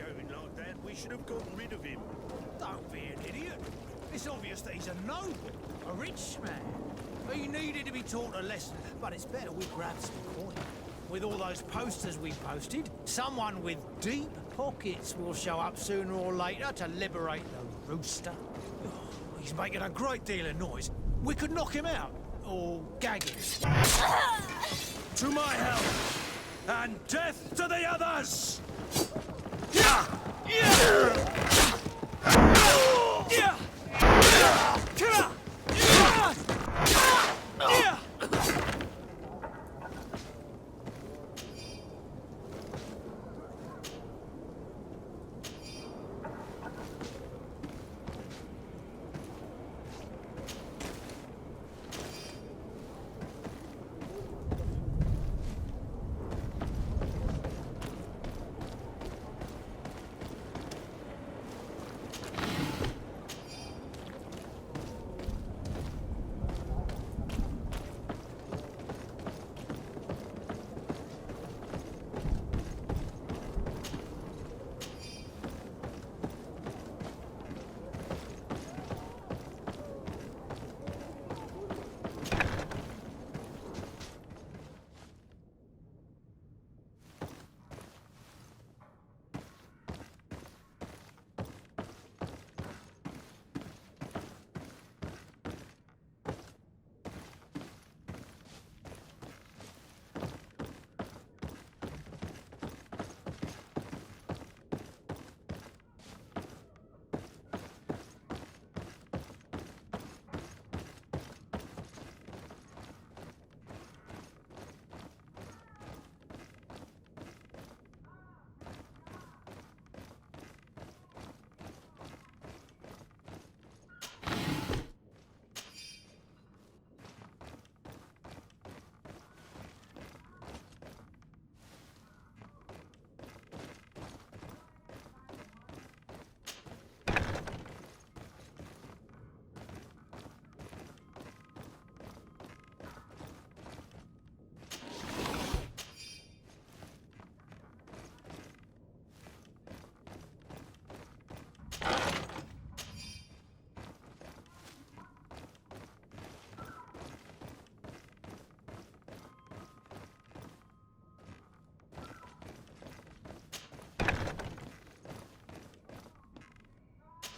shouting like that, we should have gotten rid of him. Don't be an idiot. It's obvious that he's a noble, a rich man. He needed to be taught a lesson, but it's better we grab some coin. With all those posters we posted, someone with deep pockets will show up sooner or later to liberate the rooster. Oh, he's making a great deal of noise. We could knock him out, or gag him. To my help! And death to the others!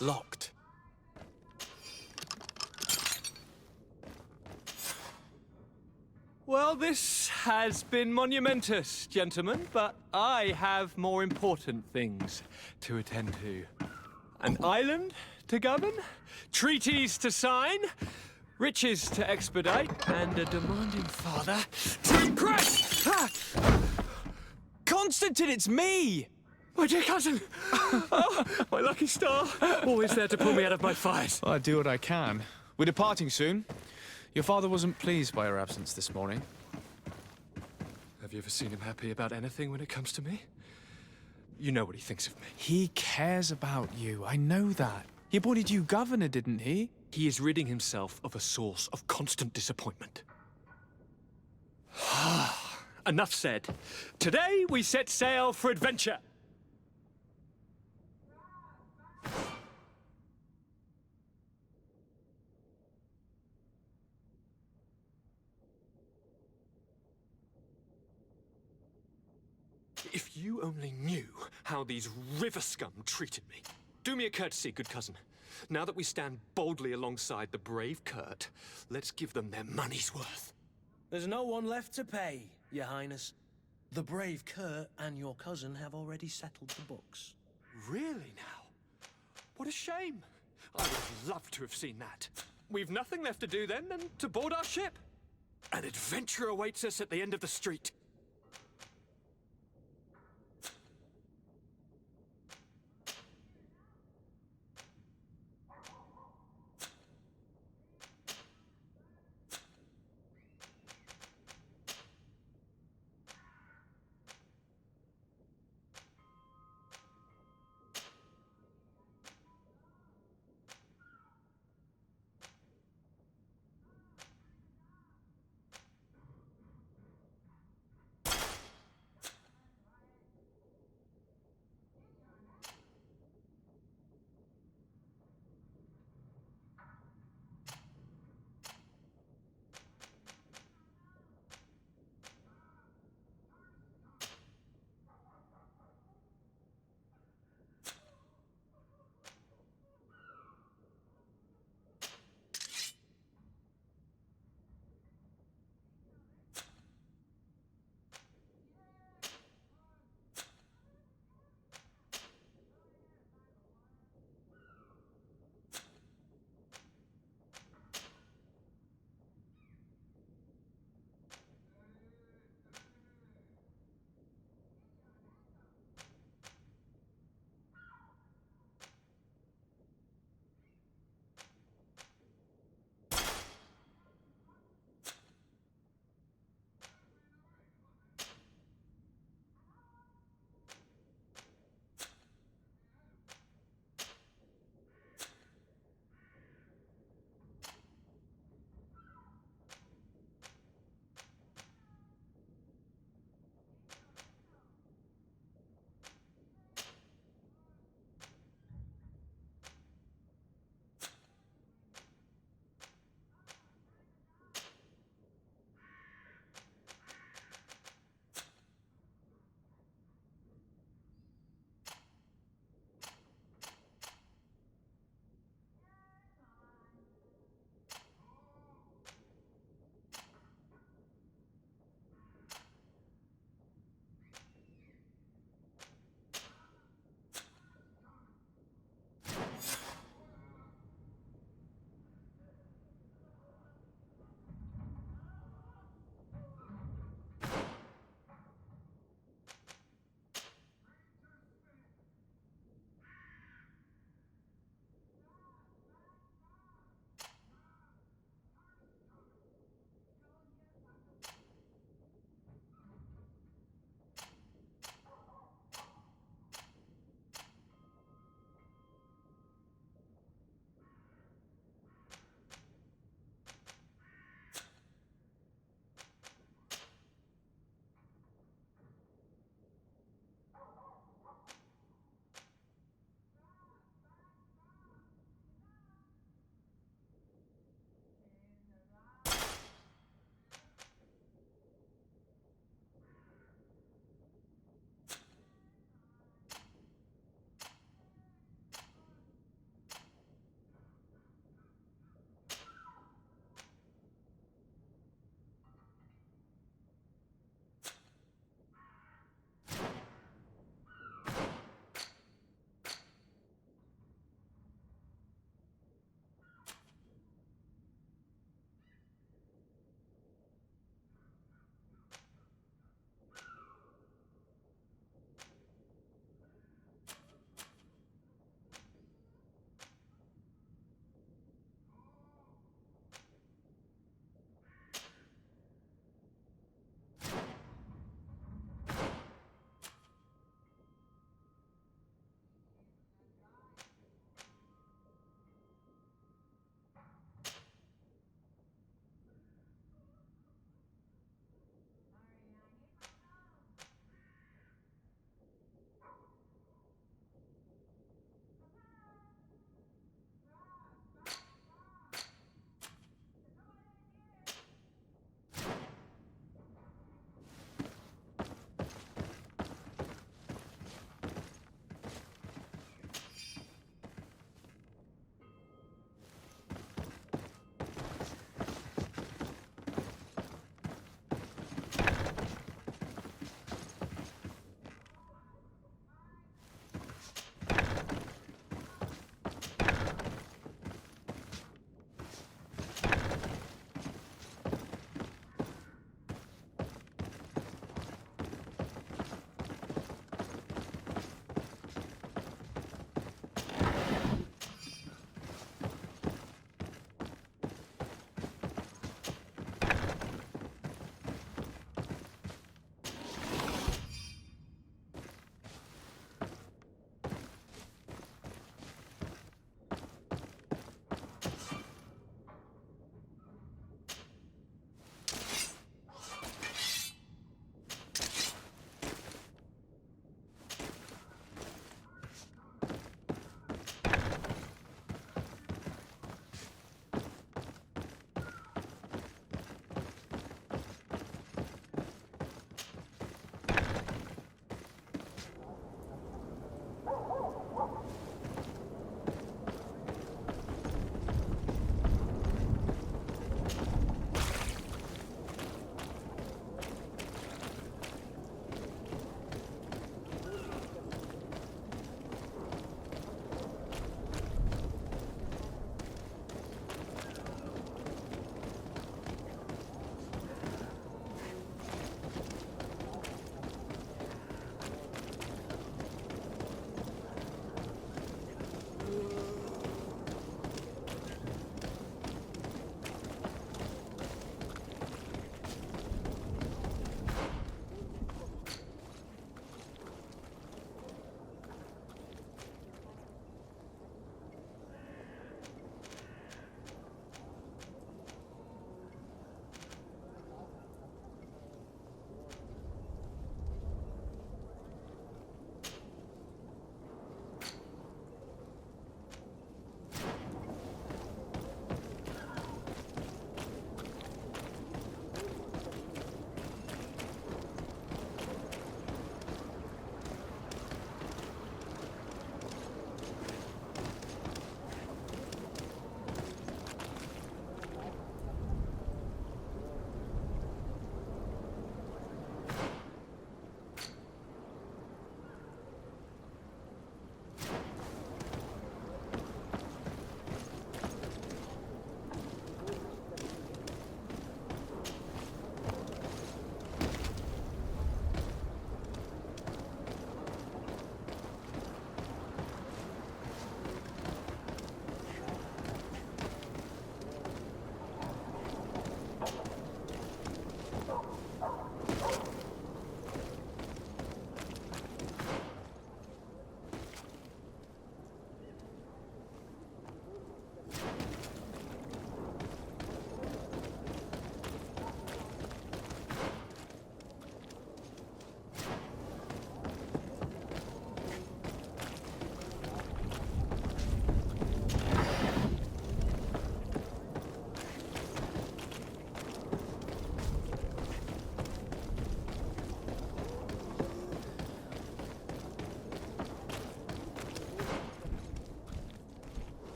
Locked. Well, this has been monumentous, gentlemen, but I have more important things to attend to. An island to govern, treaties to sign, riches to expedite, and a demanding father to impress! Ah! Constantine, it's me! My dear cousin! Oh, my lucky star! Always there to pull me out of my fires. I do what I can. We're departing soon. Your father wasn't pleased by our absence this morning. Have you ever seen him happy about anything when it comes to me? You know what he thinks of me. He cares about you, I know that. He appointed you governor, didn't he? He is ridding himself of a source of constant disappointment. Enough said. Today we set sail for adventure. If you only knew how these river scum treated me. Do me a courtesy, good cousin. Now that we stand boldly alongside the brave Kurt, let's give them their money's worth. There's no one left to pay, Your Highness. The brave Kurt and your cousin have already settled the books. Really now? What a shame. I would have loved to have seen that. We've nothing left to do then than to board our ship. An adventure awaits us at the end of the street.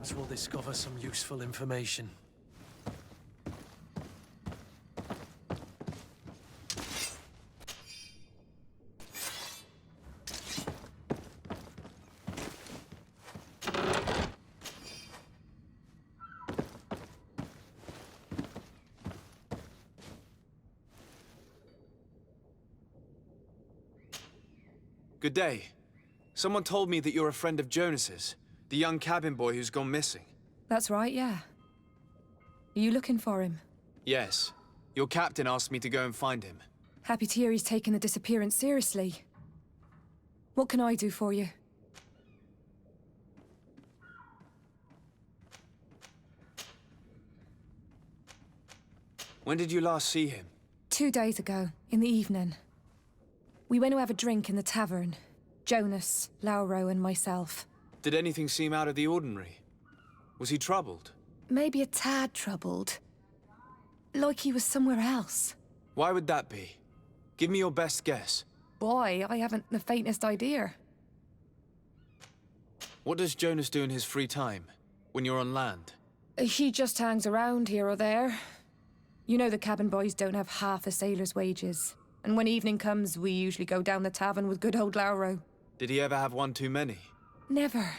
Perhaps we'll discover some useful information. Good day. Someone told me that you're a friend of Jonas's, the young cabin boy who's gone missing. That's right, yeah. Are you looking for him? Yes. Your captain asked me to go and find him. Happy to hear he's taken the disappearance seriously. What can I do for you? When did you last see him? 2 days ago, in the evening. We went to have a drink in the tavern. Jonas, Lauro, and myself. Did anything seem out of the ordinary? Was he troubled? Maybe a tad troubled. Like he was somewhere else. Why would that be? Give me your best guess. Boy, I haven't the faintest idea. What does Jonas do in his free time, when you're on land? He just hangs around here or there. You know the cabin boys don't have half a sailor's wages. And when evening comes, we usually go down the tavern with good old Lauro. Did he ever have one too many? Never.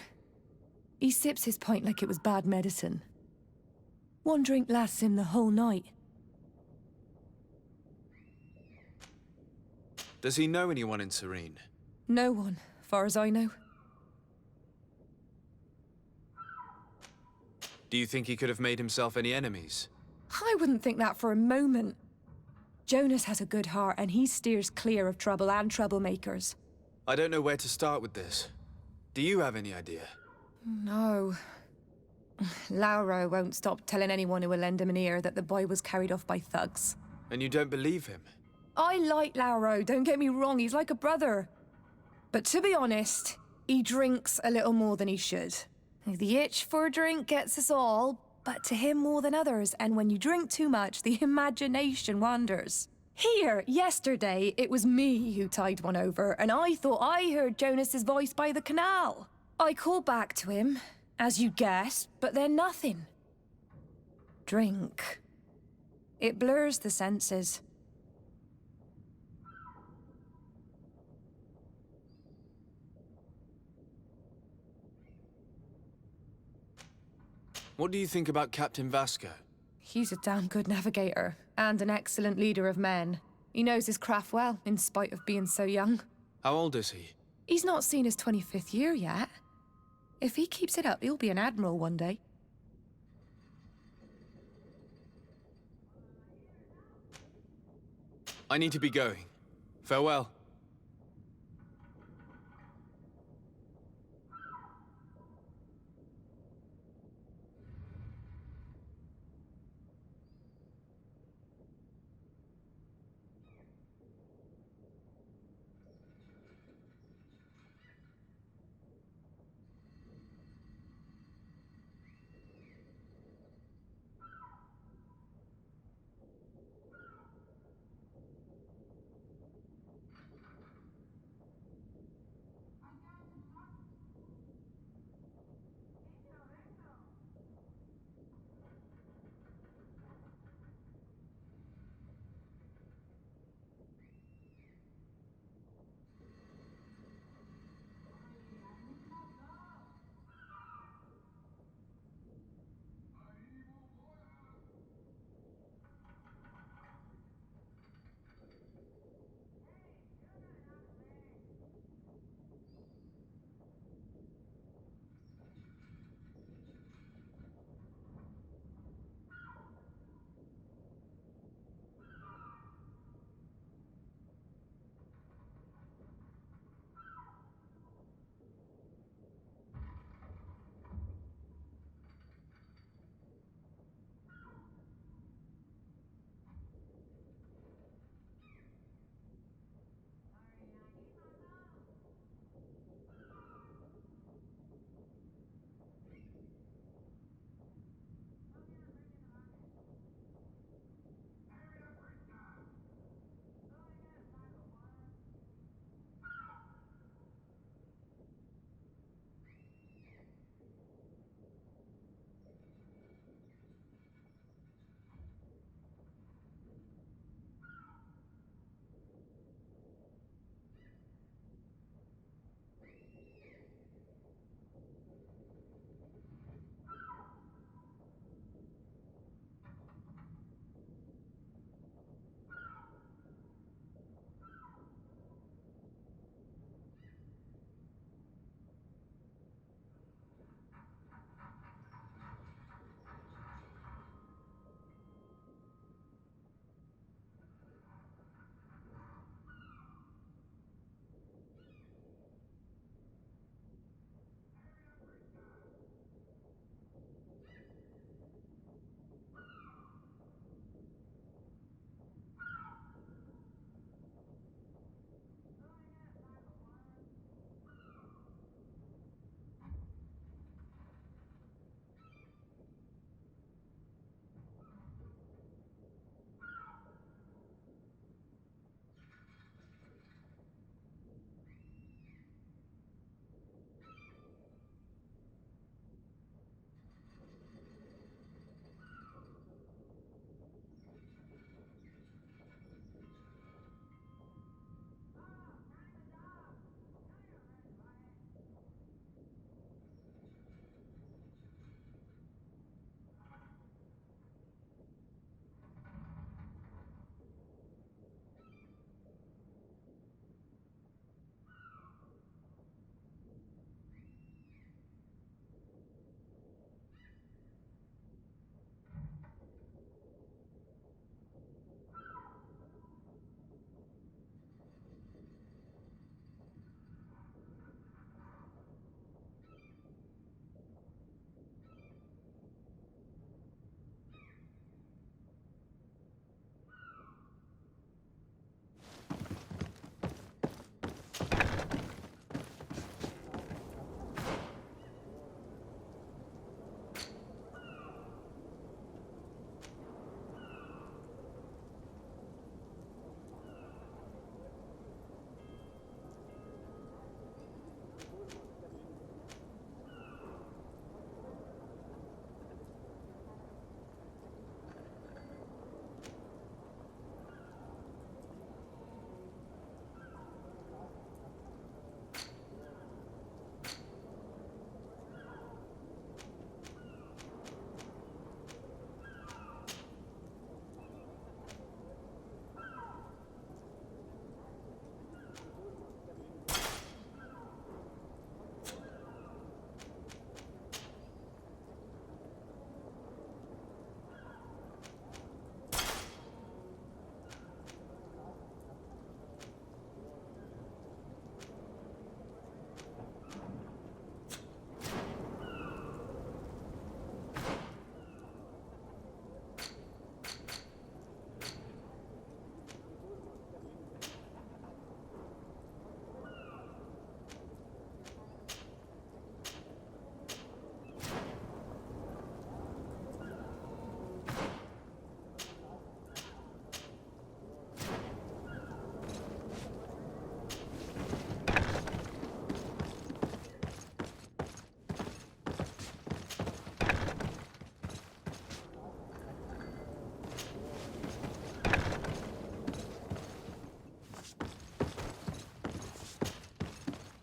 He sips his pint like it was bad medicine. One drink lasts him the whole night. Does he know anyone in Serene? No one, far as I know. Do you think he could have made himself any enemies? I wouldn't think that for a moment. Jonas has a good heart and he steers clear of trouble and troublemakers. I don't know where to start with this. Do you have any idea? No. Lauro won't stop telling anyone who will lend him an ear that the boy was carried off by thugs. And you don't believe him? I like Lauro, don't get me wrong, he's like a brother. But to be honest, he drinks a little more than he should. The itch for a drink gets us all, but to him more than others, and when you drink too much, the imagination wanders. Here, yesterday, it was me who tied one over, and I thought I heard Jonas's voice by the canal. I called back to him, as you guessed, but then nothing. Drink. It blurs the senses. What do you think about Captain Vasco? He's a damn good navigator, and an excellent leader of men. He knows his craft well, in spite of being so young. How old is he? He's not seen his 25th year yet. If he keeps it up, he'll be an admiral one day. I need to be going. Farewell.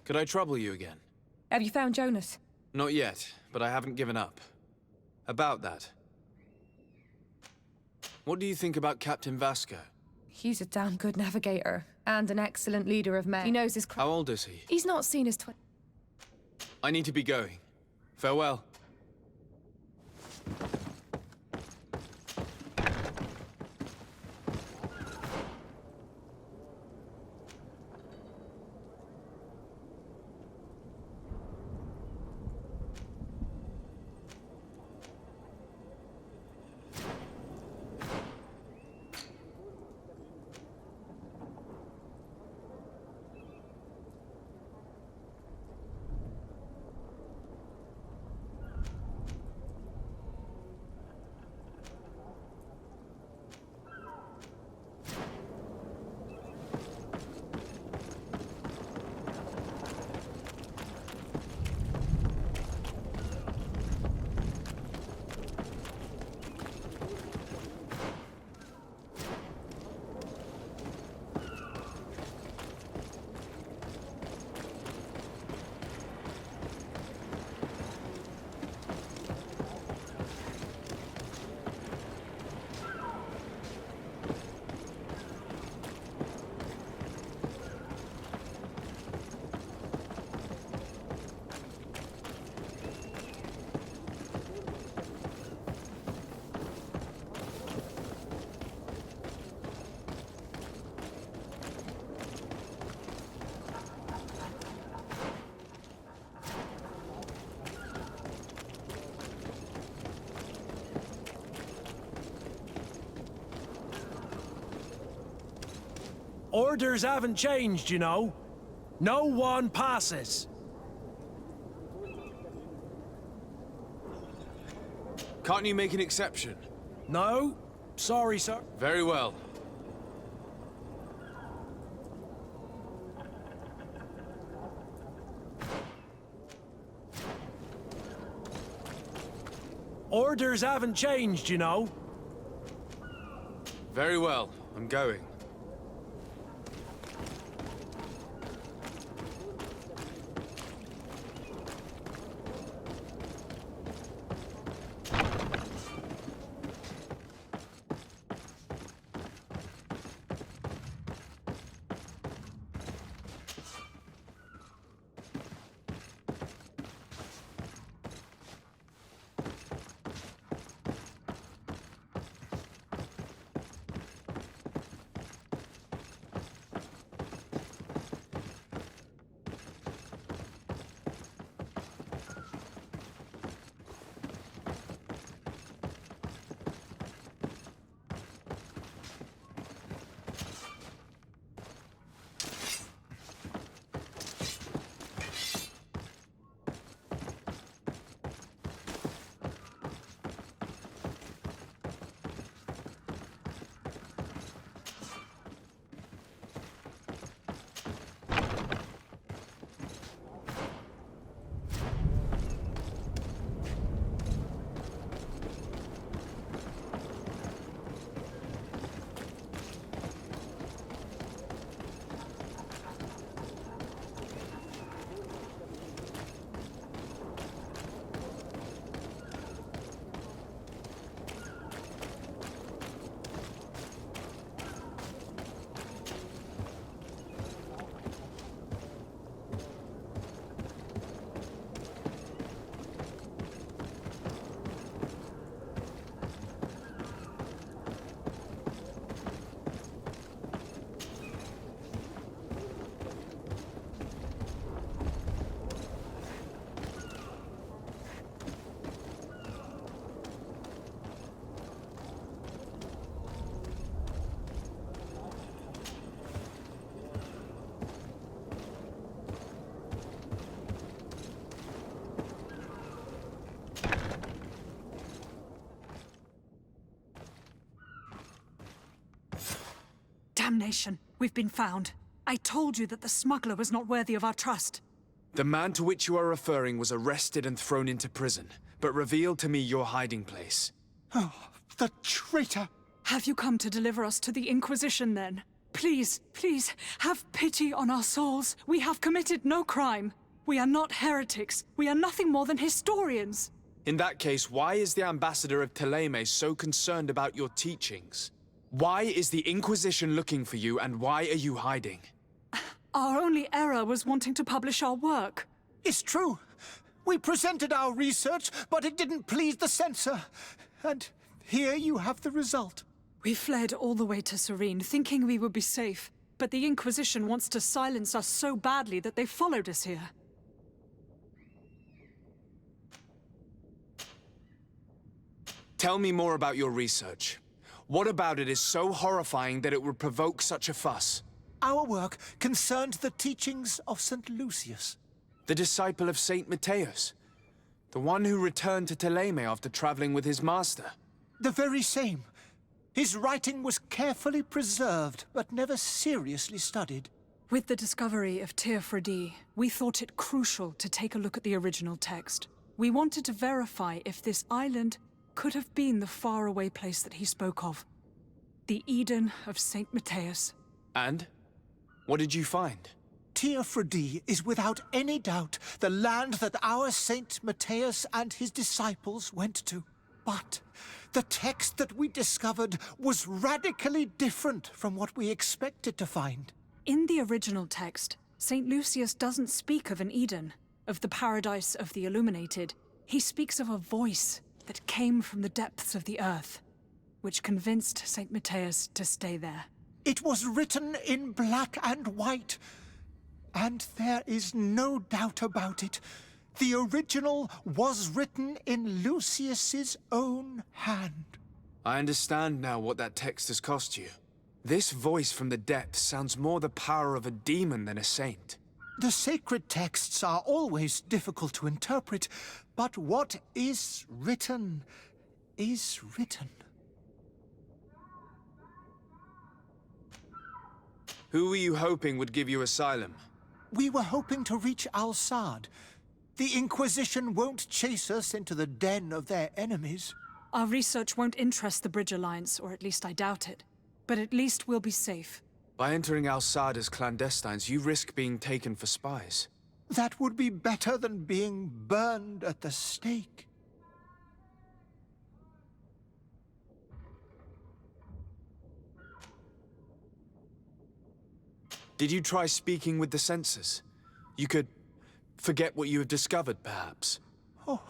Could I trouble you again? Have you found Jonas? Not yet, but I haven't given up. About that. What do you think about Captain Vasco? He's a damn good navigator and an excellent leader of men. He knows his How old is he? He's not seen his I need to be going. Farewell. Orders haven't changed, you know. No one passes. Can't you make an exception? No? Sorry, sir. Very well. Orders haven't changed, you know. Very well. I'm going. Damnation! We've been found. I told you that the smuggler was not worthy of our trust. The man to which you are referring was arrested and thrown into prison, but revealed to me your hiding place. Oh, the traitor! Have you come to deliver us to the Inquisition, then? Please, please, have pity on our souls. We have committed no crime. We are not heretics. We are nothing more than historians. In that case, why is the ambassador of Teleme so concerned about your teachings? Why is the Inquisition looking for you, and why are you hiding? Our only error was wanting to publish our work. It's true. We presented our research, but it didn't please the censor. And here you have the result. We fled all the way to Serene, thinking we would be safe. But the Inquisition wants to silence us so badly that they followed us here. Tell me more about your research. What about it is so horrifying that it would provoke such a fuss? Our work concerned the teachings of St. Lucius. The disciple of Saint Matthias? The one who returned to Teleme after traveling with his master? The very same. His writing was carefully preserved, but never seriously studied. With the discovery of Teofredi, we thought it crucial to take a look at the original text. We wanted to verify if this island could have been the faraway place that he spoke of. The Eden of Saint Matthias. And? What did you find? Teofredi is without any doubt the land that our Saint Matthias and his disciples went to. But the text that we discovered was radically different from what we expected to find. In the original text, St. Lucius doesn't speak of an Eden, of the paradise of the illuminated. He speaks of a voice that came from the depths of the earth, which convinced St. Matthias to stay there. It was written in black and white, and there is no doubt about it. The original was written in Lucius's own hand. I understand now what that text has cost you. This voice from the depths sounds more the power of a demon than a saint. The sacred texts are always difficult to interpret, but what is written is written. Who were you hoping would give you asylum? We were hoping to reach Al-Sad. The Inquisition won't chase us into the den of their enemies. Our research won't interest the Bridge Alliance, or at least I doubt it. But at least we'll be safe. By entering Al-Sad as clandestines, you risk being taken for spies. That would be better than being burned at the stake. Did you try speaking with the censors? You could forget what you have discovered, perhaps. Oh,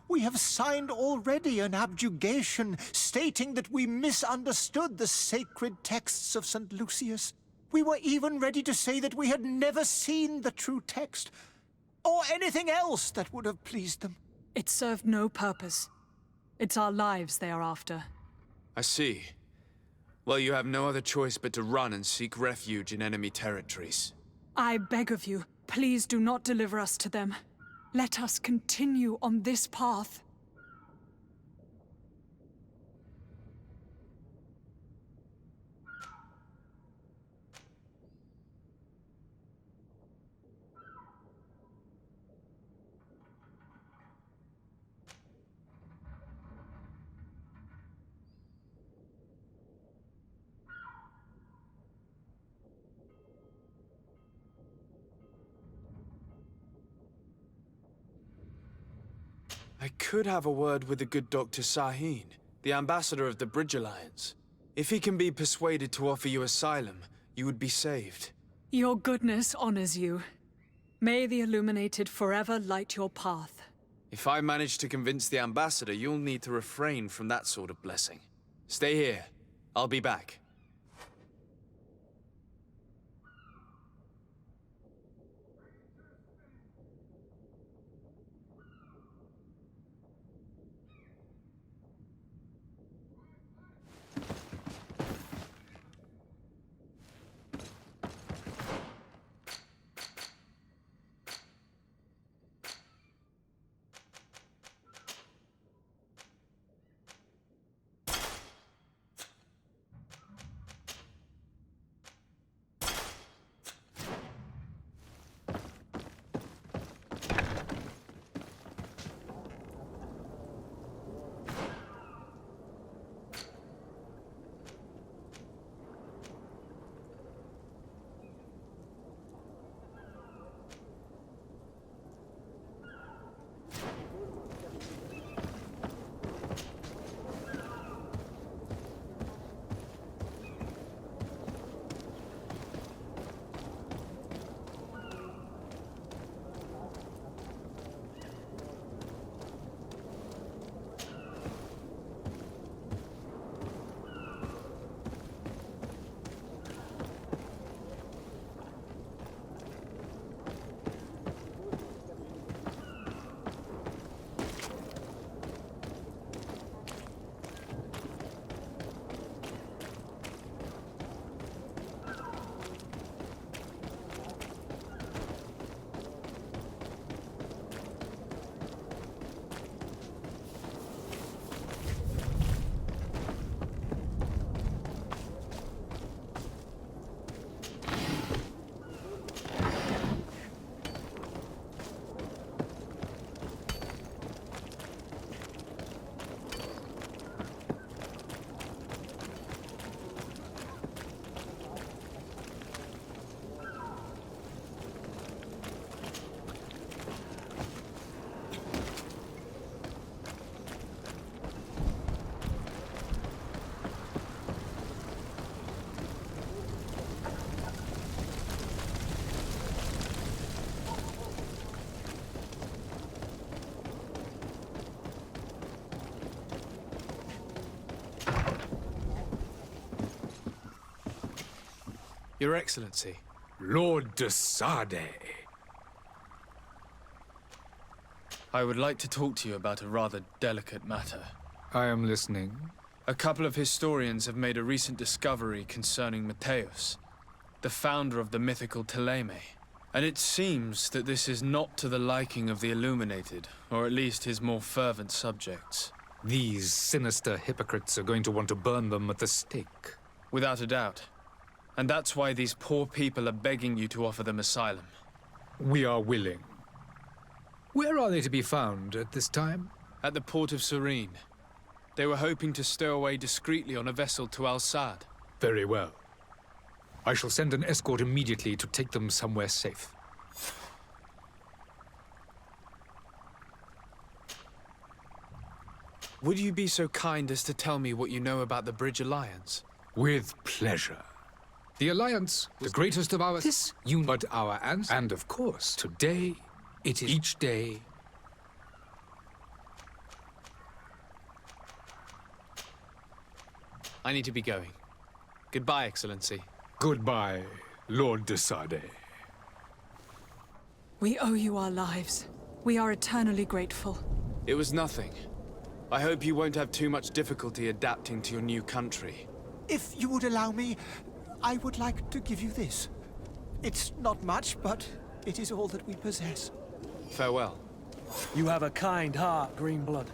we have signed already an abjugation stating that we misunderstood the sacred texts of St. Lucius. We were even ready to say that we had never seen the true text, or anything else that would have pleased them. It served no purpose. It's our lives they are after. I see. Well, you have no other choice but to run and seek refuge in enemy territories. I beg of you, please do not deliver us to them. Let us continue on this path. I could have a word with the good Dr. Sahin, the ambassador of the Bridge Alliance. If he can be persuaded to offer you asylum, you would be saved. Your goodness honors you. May the Illuminated forever light your path. If I manage to convince the ambassador, you'll need to refrain from that sort of blessing. Stay here. I'll be back. Your Excellency. Lord de Sade. I would like to talk to you about a rather delicate matter. I am listening. A couple of historians have made a recent discovery concerning Mateus, the founder of the mythical Teleme. And it seems that this is not to the liking of the Illuminated, or at least his more fervent subjects. These sinister hypocrites are going to want to burn them at the stake. Without a doubt. And that's why these poor people are begging you to offer them asylum. We are willing. Where are they to be found at this time? At the port of Serene. They were hoping to stow away discreetly on a vessel to Al-Sad. Very well. I shall send an escort immediately to take them somewhere safe. Would you be so kind as to tell me what you know about the Bridge Alliance? With pleasure. The Alliance, the greatest of our... but our ancestors. And of course, today, it is each day... I need to be going. Goodbye, Excellency. Goodbye, Lord de Sade. We owe you our lives. We are eternally grateful. It was nothing. I hope you won't have too much difficulty adapting to your new country. If you would allow me, I would like to give you this. It's not much, but it is all that we possess. Farewell. You have a kind heart, Greenblood.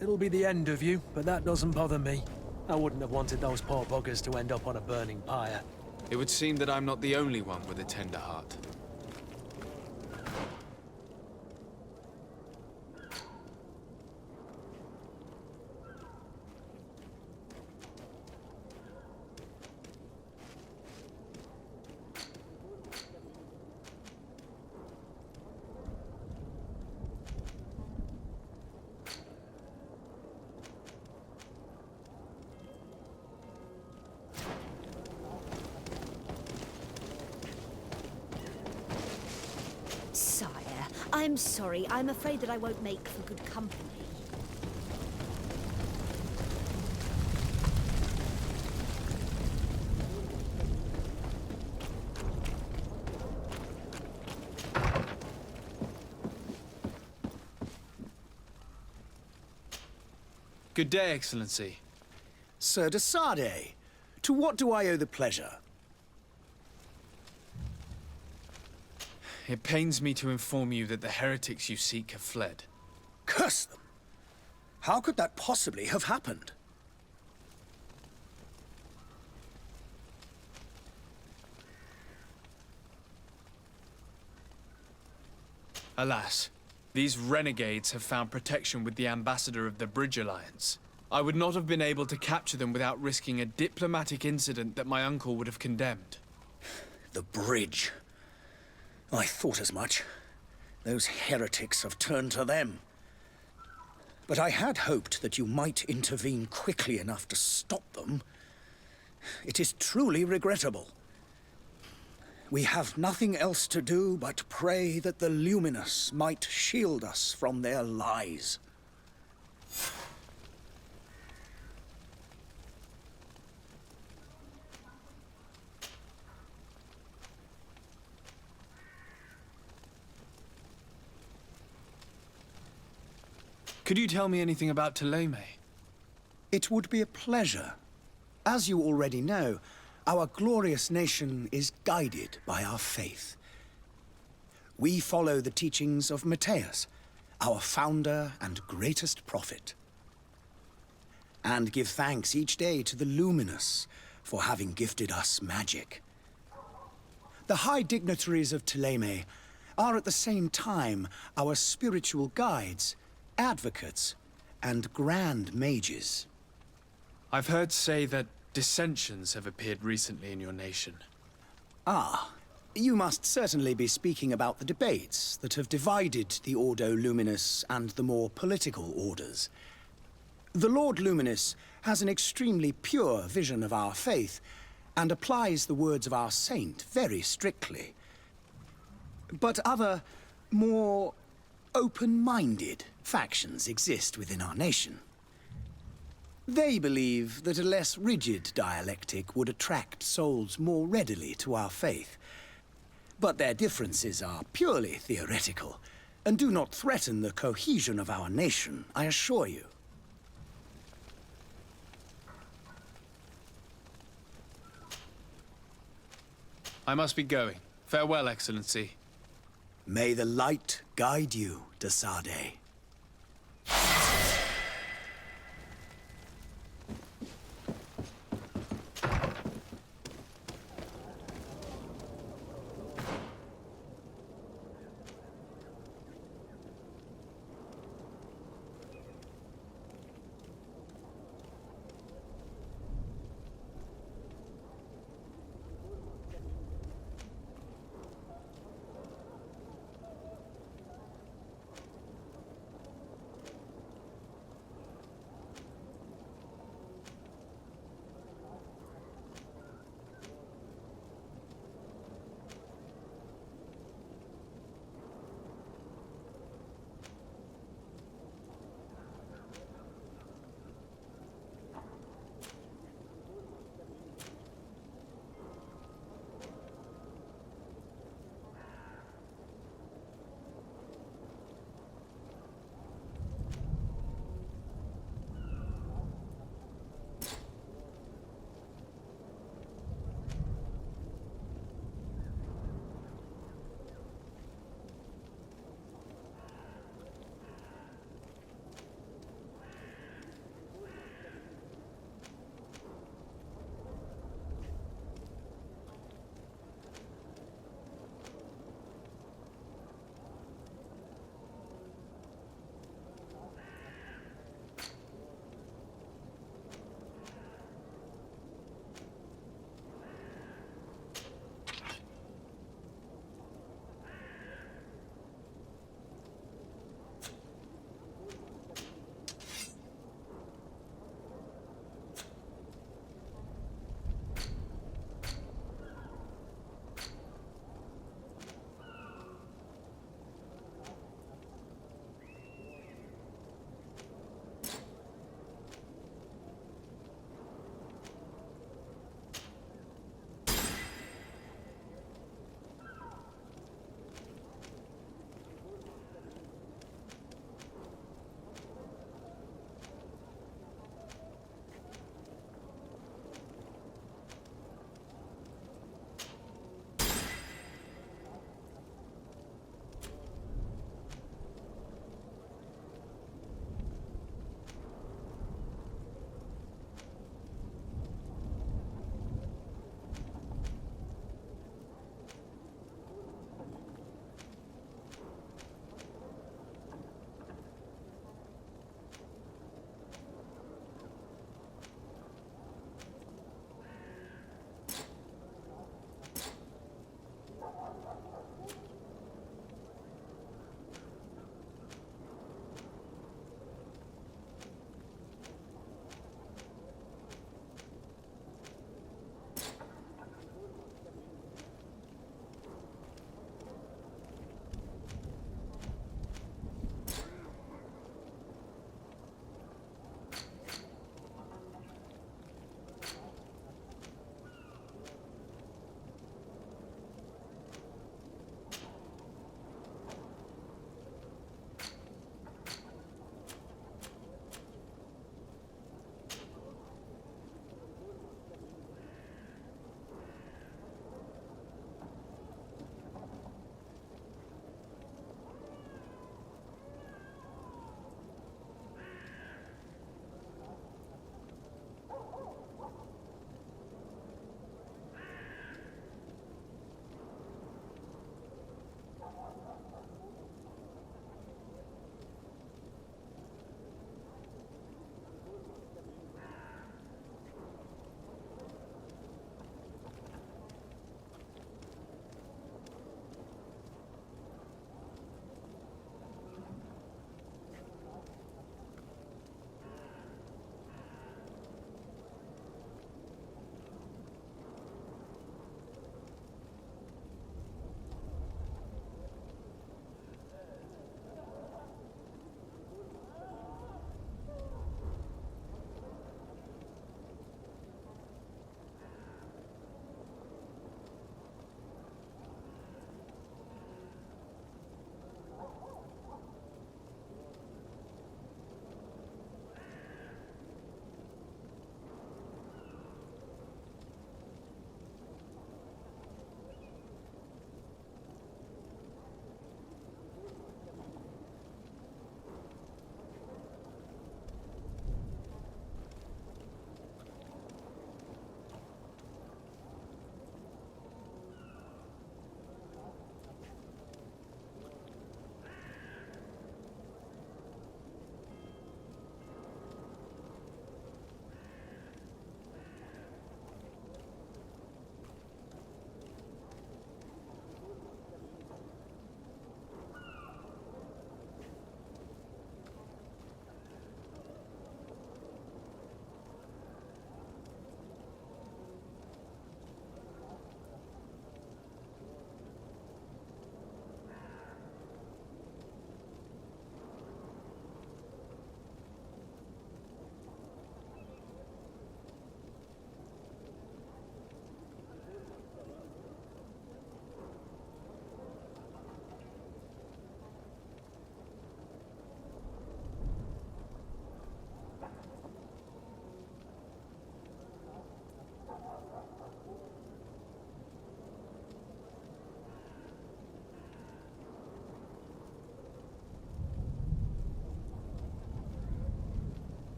It'll be the end of you, but that doesn't bother me. I wouldn't have wanted those poor buggers to end up on a burning pyre. It would seem that I'm not the only one with a tender heart. Sire, I'm sorry. I'm afraid that I won't make for good company. Good day, Excellency. Sir de Sade, to what do I owe the pleasure? It pains me to inform you that the heretics you seek have fled. Curse them! How could that possibly have happened? Alas, these renegades have found protection with the ambassador of the Bridge Alliance. I would not have been able to capture them without risking a diplomatic incident that my uncle would have condemned. The bridge. I thought as much. Those heretics have turned to them. But I had hoped that you might intervene quickly enough to stop them. It is truly regrettable. We have nothing else to do but pray that the Luminous might shield us from their lies. Could you tell me anything about Teleme? It would be a pleasure. As you already know, our glorious nation is guided by our faith. We follow the teachings of Mateus, our founder and greatest prophet, and give thanks each day to the Luminous for having gifted us magic. The high dignitaries of Teleme are at the same time our spiritual guides, advocates, and grand mages. I've heard say that dissensions have appeared recently in your nation. Ah, you must certainly be speaking about the debates that have divided the Ordo Luminous and the more political orders. The Lord Luminous has an extremely pure vision of our faith and applies the words of our saint very strictly. But other, more open-minded factions exist within our nation. They believe that a less rigid dialectic would attract souls more readily to our faith. But their differences are purely theoretical, and do not threaten the cohesion of our nation, I assure you. I must be going. Farewell, Excellency. May the light guide you, de Sade.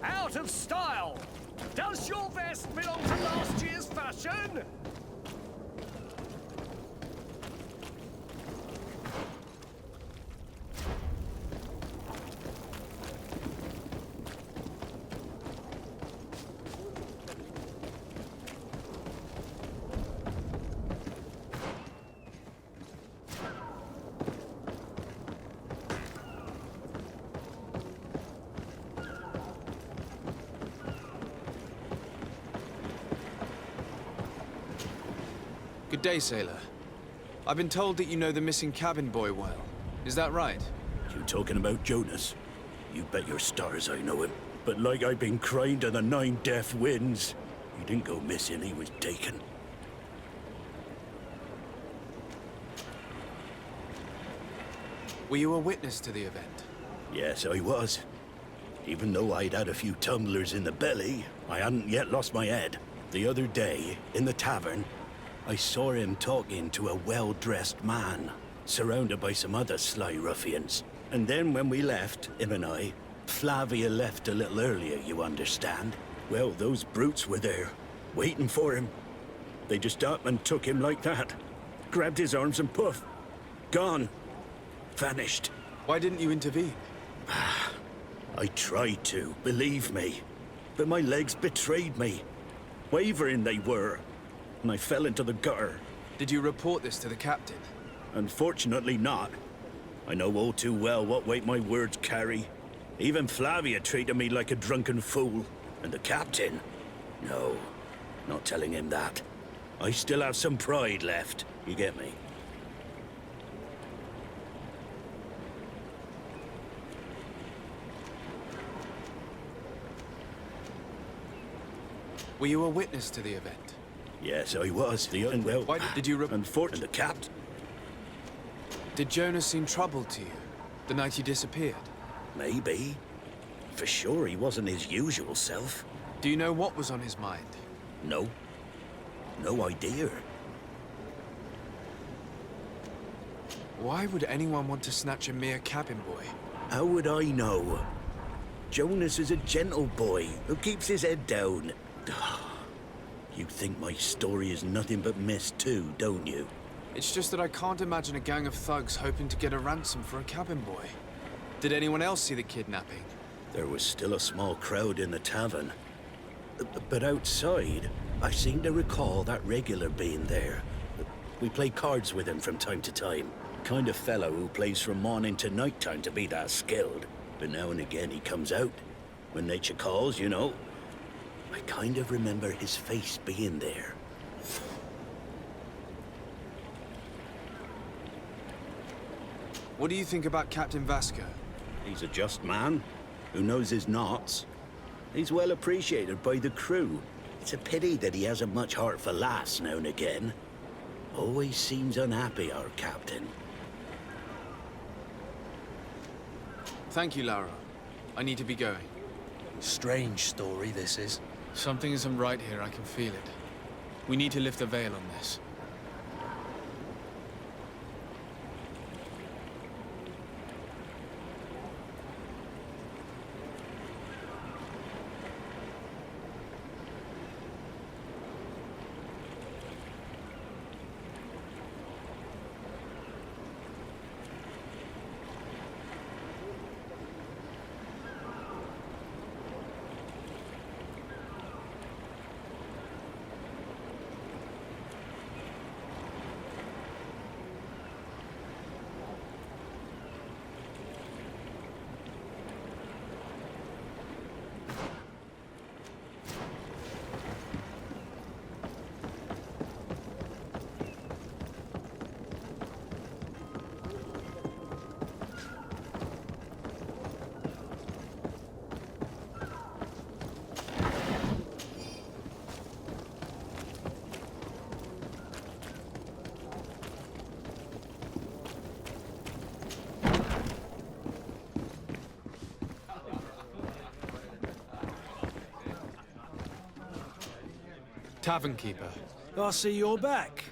Out of style! Does your vest belong to last year's fashion? Good day, sailor. I've been told that you know the missing cabin boy well. Is that right? You talking about Jonas? You bet your stars I know him. But like I've been crying to the 9 deaf winds, he didn't go missing, he was taken. Were you a witness to the event? Yes, I was. Even though I'd had a few tumblers in the belly, I hadn't yet lost my head. The other day, in the tavern, I saw him talking to a well-dressed man, surrounded by some other sly ruffians. And then when we left, him and I, Flavia left a little earlier, you understand? Well, those brutes were there, waiting for him. They just up and took him like that. Grabbed his arms and poof. Gone. Vanished. Why didn't you intervene? I tried to, believe me. But my legs betrayed me. Wavering they were. And I fell into the gutter. Did you report this to the captain? Unfortunately not. I know all too well what weight my words carry. Even Flavia treated me like a drunken fool. And the captain? No, not telling him that. I still have some pride left, you get me? Were you a witness to the event? Yes, I was. Why did you Unfortunately, the captain. Did Jonas seem troubled to you the night he disappeared? Maybe. For sure, he wasn't his usual self. Do you know what was on his mind? No. No idea. Why would anyone want to snatch a mere cabin boy? How would I know? Jonas is a gentle boy who keeps his head down. You think my story is nothing but mess too, don't you? It's just that I can't imagine a gang of thugs hoping to get a ransom for a cabin boy. Did anyone else see the kidnapping? There was still a small crowd in the tavern. But outside, I seem to recall that regular being there. We play cards with him from time to time. Kind of fellow who plays from morning to night time to be that skilled. But now and again he comes out. When nature calls, you know. I kind of remember his face being there. What do you think about Captain Vasco? He's a just man who knows his knots. He's well appreciated by the crew. It's a pity that he hasn't much heart for laughs now and again. Always seems unhappy, our captain. Thank you, Laura. I need to be going. Strange story, this is. Something isn't right here, I can feel it. We need to lift the veil on this. Tavern keeper. I see you're back.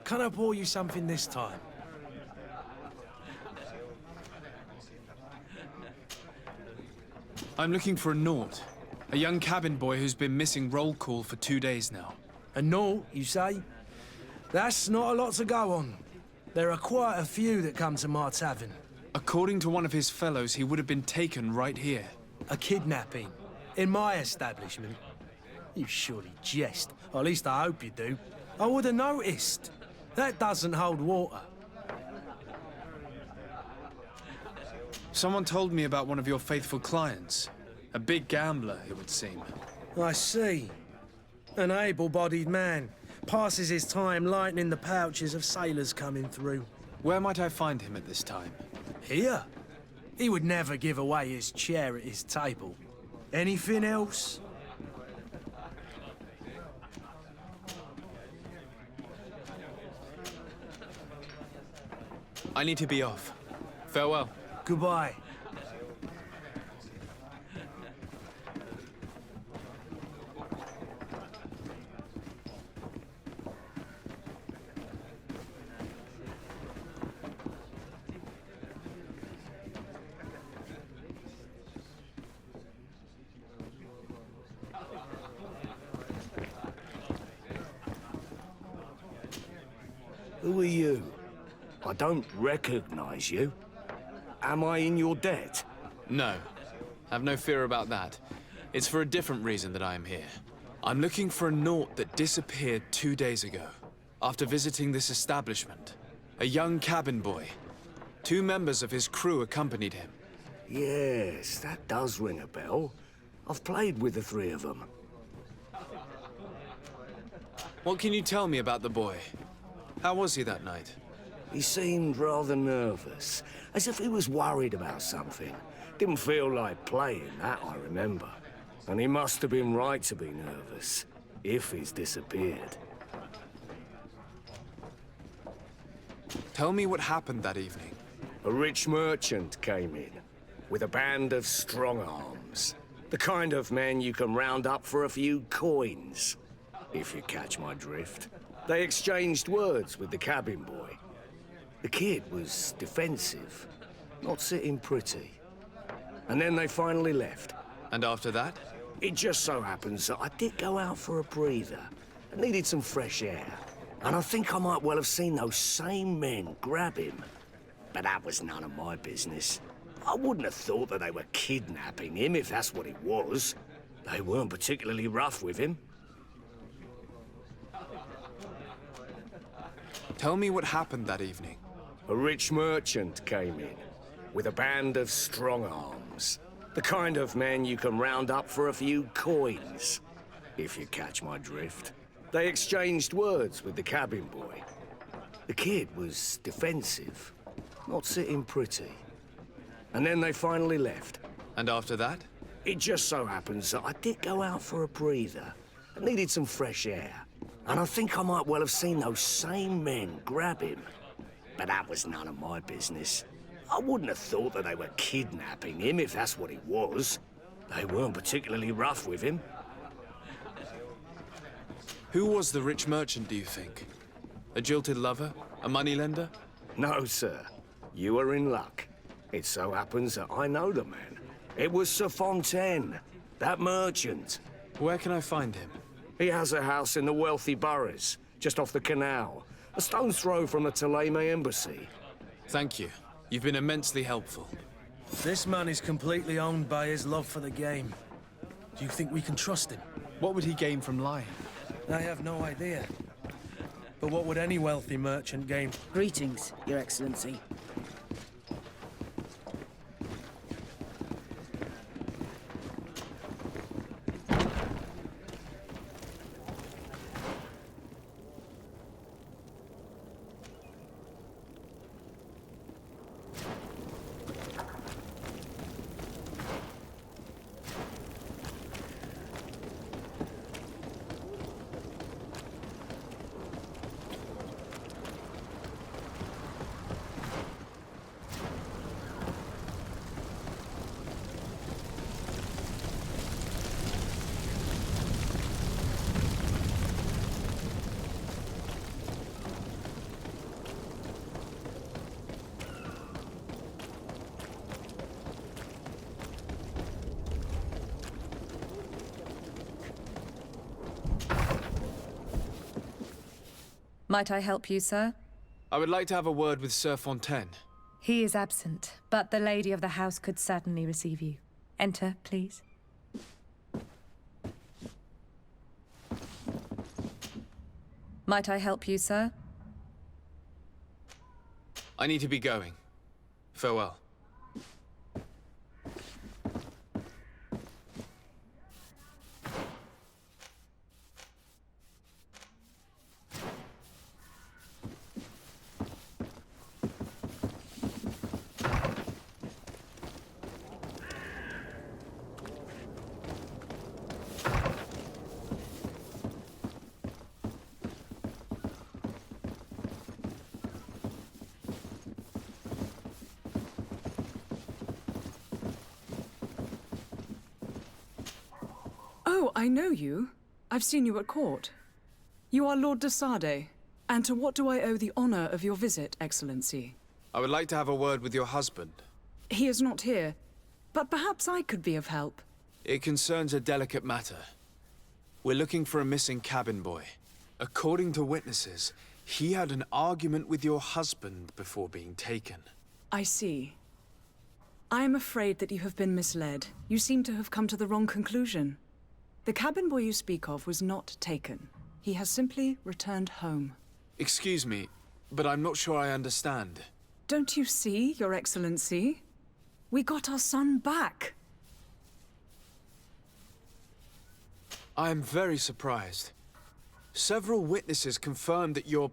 Can I pour you something this time? I'm looking for a Nort. A young cabin boy who's been missing roll call for 2 days now. A note, you say? That's not a lot to go on. There are quite a few that come to my tavern. According to one of his fellows, he would have been taken right here. A kidnapping? In my establishment? You surely jest. Or at least I hope you do. I would have noticed. That doesn't hold water. Someone told me about one of your faithful clients. A big gambler, it would seem. I see. An able-bodied man. Passes his time lightening the pouches of sailors coming through. Where might I find him at this time? Here? He would never give away his chair at his table. Anything else? I need to be off. Farewell. Goodbye. Who are you? I don't recognize you. Am I in your debt? No. Have no fear about that. It's for a different reason that I am here. I'm looking for a naught that disappeared 2 days ago, after visiting this establishment. A young cabin boy. 2 members of his crew accompanied him. Yes, that does ring a bell. I've played with the 3 of them. What can you tell me about the boy? How was he that night? He seemed rather nervous, as if he was worried about something. Didn't feel like playing, that I remember. And he must have been right to be nervous, if he's disappeared. Tell me what happened that evening. A rich merchant came in, with a band of strong arms. The kind of men you can round up for a few coins, if you catch my drift. They exchanged words with the cabin boy. The kid was defensive, not sitting pretty. And then they finally left. And after that? It just so happens that I did go out for a breather. I needed some fresh air. And I think I might well have seen those same men grab him. But that was none of my business. I wouldn't have thought that they were kidnapping him if that's what it was. They weren't particularly rough with him. Tell me what happened that evening. A rich merchant came in, with a band of strong arms. The kind of men you can round up for a few coins, if you catch my drift. They exchanged words with the cabin boy. The kid was defensive, not sitting pretty. And then they finally left. And after that? It just so happens that I did go out for a breather. I needed some fresh air. And I think I might well have seen those same men grab him. But that was none of my business. I wouldn't have thought that they were kidnapping him if that's what it was. They weren't particularly rough with him. Who was the rich merchant, do you think? A jilted lover? A moneylender? No, sir. You are in luck. It so happens that I know the man. It was Sir Fontaine, that merchant. Where can I find him? He has a house in the wealthy boroughs, just off the canal. A stone's throw from the Thélème embassy. Thank you. You've been immensely helpful. This man is completely owned by his love for the game. Do you think we can trust him? What would he gain from lying? I have no idea. But what would any wealthy merchant gain? Greetings, Your Excellency. Might I help you, sir? I would like to have a word with Sir Fontaine. He is absent, but the lady of the house could certainly receive you. Enter, please. Might I help you, sir? I need to be going. Farewell. Oh, I know you. I've seen you at court. You are Lord de Sade. And to what do I owe the honor of your visit, Excellency? I would like to have a word with your husband. He is not here, but perhaps I could be of help. It concerns a delicate matter. We're looking for a missing cabin boy. According to witnesses, he had an argument with your husband before being taken. I see. I am afraid that you have been misled. You seem to have come to the wrong conclusion. The cabin boy you speak of was not taken. He has simply returned home. Excuse me, but I'm not sure I understand. Don't you see, Your Excellency? We got our son back. I am very surprised. Several witnesses confirmed that your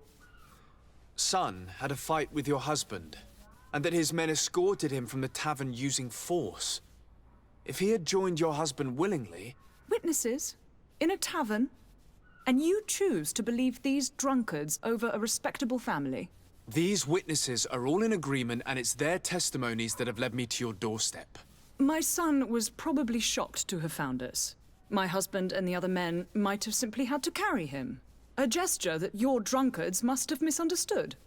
son had a fight with your husband, and that his men escorted him from the tavern using force. If he had joined your husband willingly... Witnesses? In a tavern? And you choose to believe these drunkards over a respectable family? These witnesses are all in agreement, and it's their testimonies that have led me to your doorstep. My son was probably shocked to have found us. My husband and the other men might have simply had to carry him. A gesture that your drunkards must have misunderstood.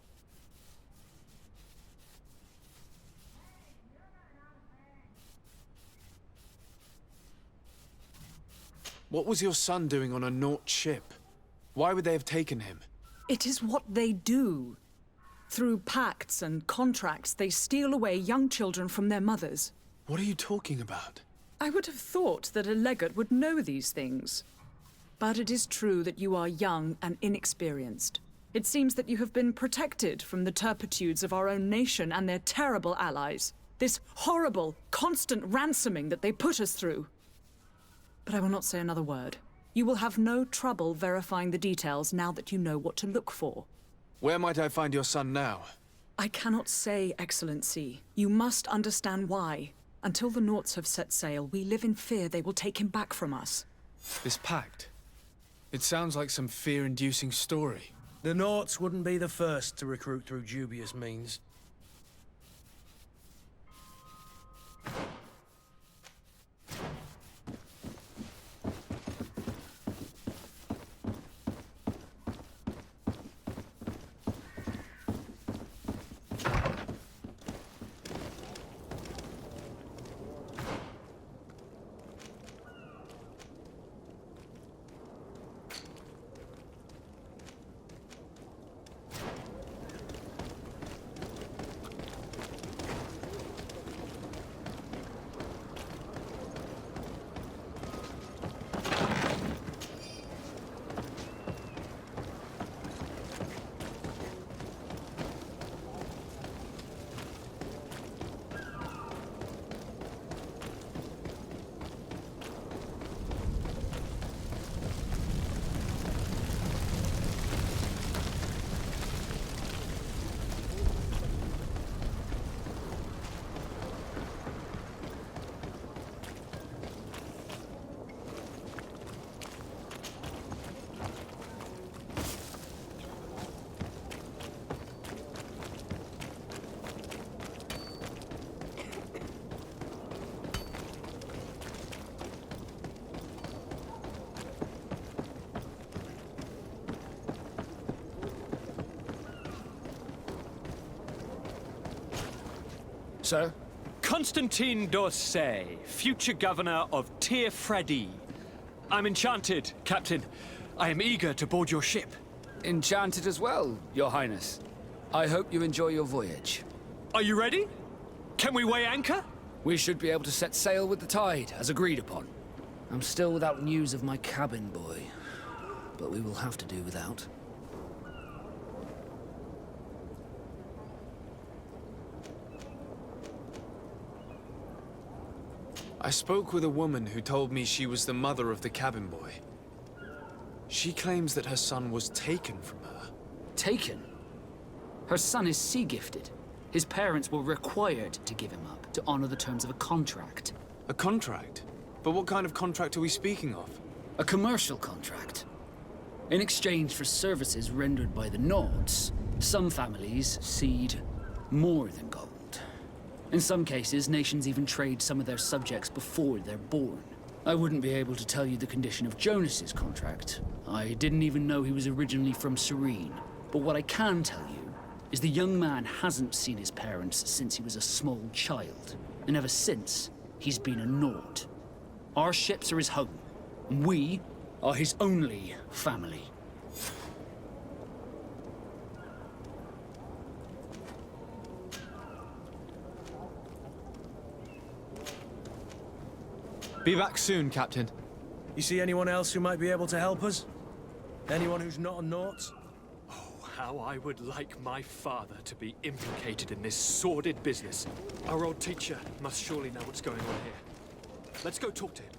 What was your son doing on a Naut ship? Why would they have taken him? It is what they do. Through pacts and contracts, they steal away young children from their mothers. What are you talking about? I would have thought that a legate would know these things. But it is true that you are young and inexperienced. It seems that you have been protected from the turpitudes of our own nation and their terrible allies. This horrible, constant ransoming that they put us through. But I will not say another word. You will have no trouble verifying the details now that you know what to look for. Where might I find your son now? I cannot say, Excellency. You must understand why. Until the Nauts have set sail, we live in fear they will take him back from us. This pact? It sounds like some fear-inducing story. The Nauts wouldn't be the first to recruit through dubious means. Sir? Constantine d'Orsay, future governor of Tir Fredi. I'm enchanted, Captain. I am eager to board your ship. Enchanted as well, Your Highness. I hope you enjoy your voyage. Are you ready? Can we weigh anchor? We should be able to set sail with the tide, as agreed upon. I'm still without news of my cabin boy, but we will have to do without. I spoke with a woman who told me she was the mother of the cabin boy. She claims that her son was taken from her. Taken? Her son is sea-gifted. His parents were required to give him up to honor the terms of a contract. A contract? But what kind of contract are we speaking of? A commercial contract. In exchange for services rendered by the Nords, some families cede more than gold. In some cases, nations even trade some of their subjects before they're born. I wouldn't be able to tell you the condition of Jonas's contract. I didn't even know he was originally from Serene. But what I can tell you is the young man hasn't seen his parents since he was a small child. And ever since, he's been a Nord. Our ships are his home, and we are his only family. Be back soon, Captain. You see anyone else who might be able to help us? Anyone who's not a Naut? Oh, how I would like my father to be implicated in this sordid business. Our old teacher must surely know what's going on here. Let's go talk to him.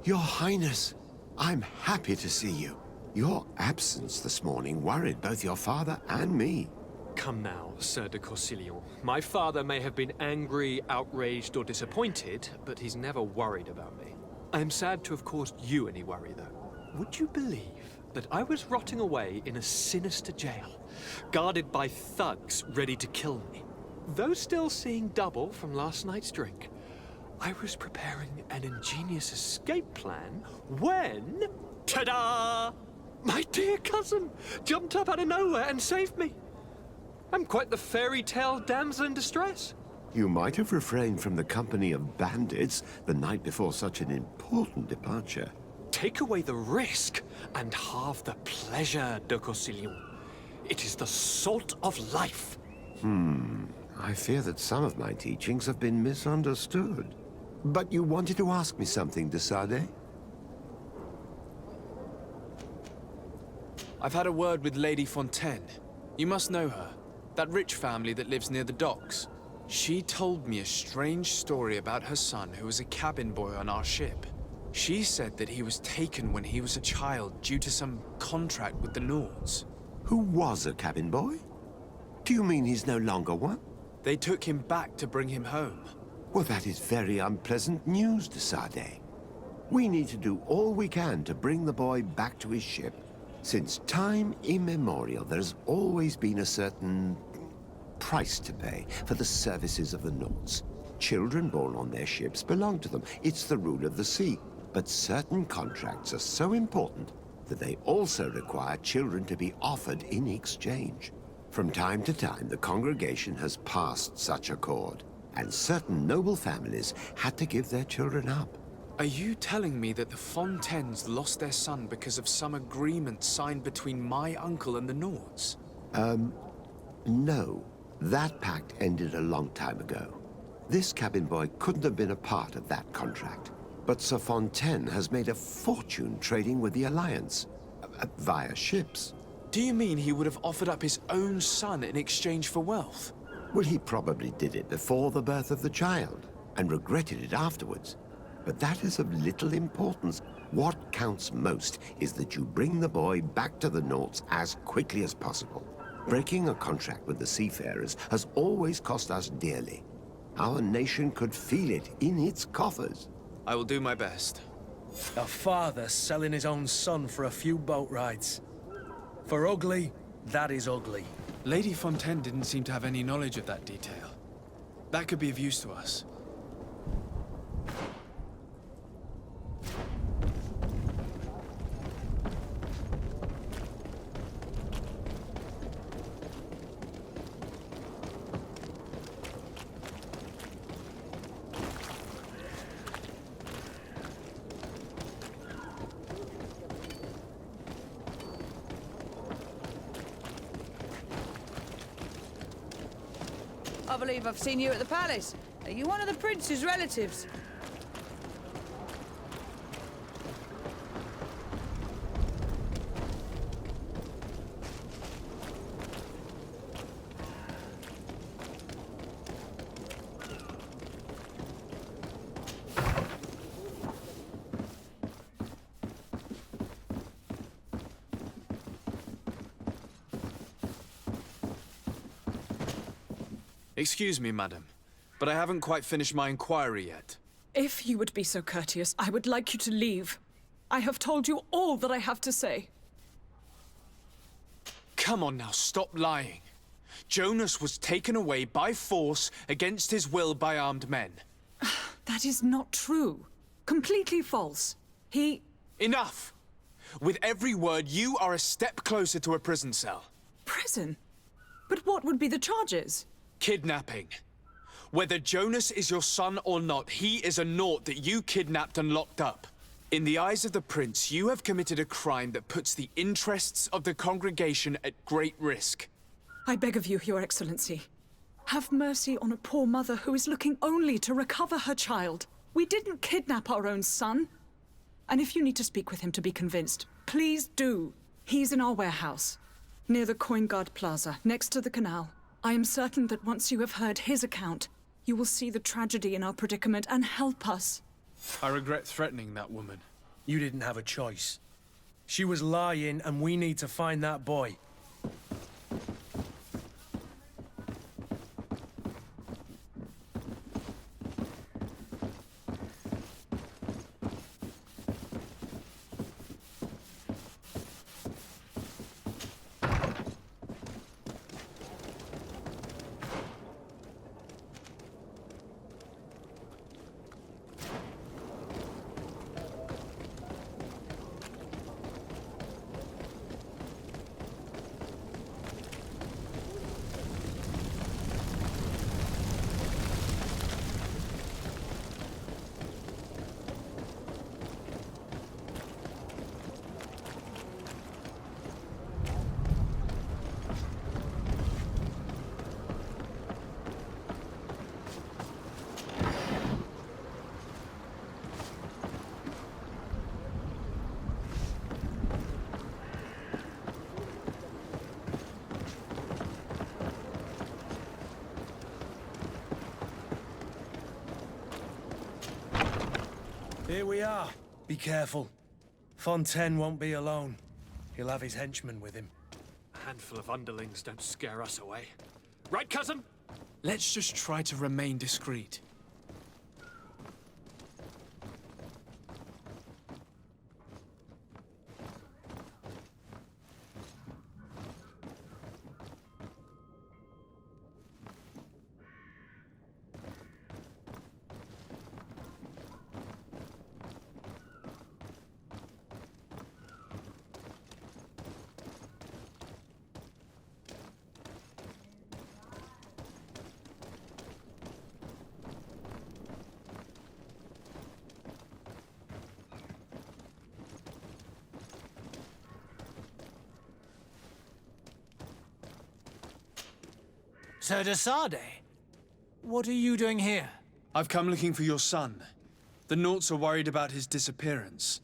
Your Highness, I'm happy to see you. Your absence this morning worried both your father and me. Come now, Sir de Corsilion. My father may have been angry, outraged, or disappointed, but he's never worried about me. I am sad to have caused you any worry, though. Would you believe that I was rotting away in a sinister jail, guarded by thugs ready to kill me? Though still seeing double from last night's drink, I was preparing an ingenious escape plan when... ta-da! My dear cousin jumped up out of nowhere and saved me. I'm quite the fairy tale damsel in distress. You might have refrained from the company of bandits the night before such an important departure. Take away the risk and halve the pleasure, de Corsilion. It is the salt of life. I fear that some of my teachings have been misunderstood. But you wanted to ask me something, de Sade? I've had a word with Lady Fontaine. You must know her. That rich family that lives near the docks. She told me a strange story about her son who was a cabin boy on our ship. She said that he was taken when he was a child due to some contract with the Nords. Who was a cabin boy? Do you mean he's no longer one? They took him back to bring him home. Well, that is very unpleasant news, de Sade. We need to do all we can to bring the boy back to his ship. Since time immemorial, there has always been a certain price to pay for the services of the Nords. Children born on their ships belong to them. It's the rule of the sea. But certain contracts are so important that they also require children to be offered in exchange. From time to time, the congregation has passed such accord, and certain noble families had to give their children up. Are you telling me that the Fontaines lost their son because of some agreement signed between my uncle and the Nords? No. That pact ended a long time ago. This cabin boy couldn't have been a part of that contract. But Sir Fontaine has made a fortune trading with the Alliance, via ships. Do you mean he would have offered up his own son in exchange for wealth? Well, he probably did it before the birth of the child, and regretted it afterwards. But that is of little importance. What counts most is that you bring the boy back to the Nords as quickly as possible. Breaking a contract with the seafarers has always cost us dearly. Our nation could feel it in its coffers. I will do my best. A father selling his own son for a few boat rides. For ugly, that is ugly. Lady Fontaine didn't seem to have any knowledge of that detail. That could be of use to us. I believe I've seen you at the palace. Are you one of the prince's relatives? Excuse me, madam, but I haven't quite finished my inquiry yet. If you would be so courteous, I would like you to leave. I have told you all that I have to say. Come on now, stop lying. Jonas was taken away by force against his will by armed men. That is not true. Completely false. He... Enough! With every word, you are a step closer to a prison cell. Prison? But what would be the charges? Kidnapping. Whether Jonas is your son or not, he is a Nord that you kidnapped and locked up. In the eyes of the prince, you have committed a crime that puts the interests of the congregation at great risk. I beg of you, Your Excellency. Have mercy on a poor mother who is looking only to recover her child. We didn't kidnap our own son. And if you need to speak with him to be convinced, please do. He's in our warehouse, near the Coin Guard Plaza, next to the canal. I am certain that once you have heard his account, you will see the tragedy in our predicament and help us. I regret threatening that woman. You didn't have a choice. She was lying, and we need to find that boy. Here we are. Be careful. Fontaine won't be alone. He'll have his henchmen with him. A handful of underlings don't scare us away. Right, cousin? Let's just try to remain discreet. Sir de Sade, what are you doing here? I've come looking for your son. The Naughts are worried about his disappearance.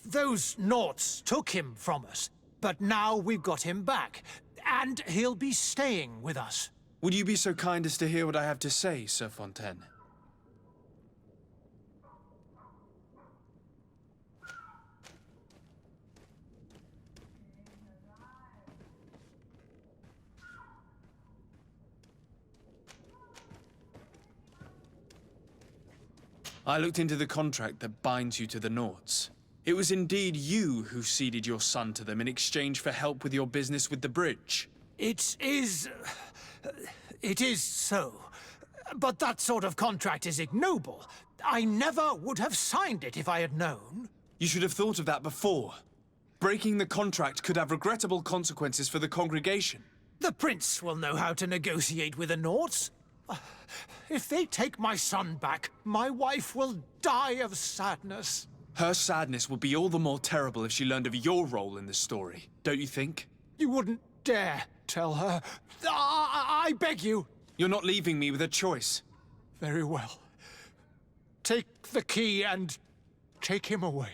Those Naughts took him from us, but now we've got him back, and he'll be staying with us. Would you be so kind as to hear what I have to say, Sir Fontaine? I looked into the contract that binds you to the Naughts. It was indeed you who ceded your son to them in exchange for help with your business with the bridge. It is so. But that sort of contract is ignoble. I never would have signed it if I had known. You should have thought of that before. Breaking the contract could have regrettable consequences for the congregation. The prince will know how to negotiate with the Naughts. If they take my son back, my wife will die of sadness. Her sadness would be all the more terrible if she learned of your role in the story, don't you think? You wouldn't dare tell her. I beg you. You're not leaving me with a choice. Very well. Take the key and take him away.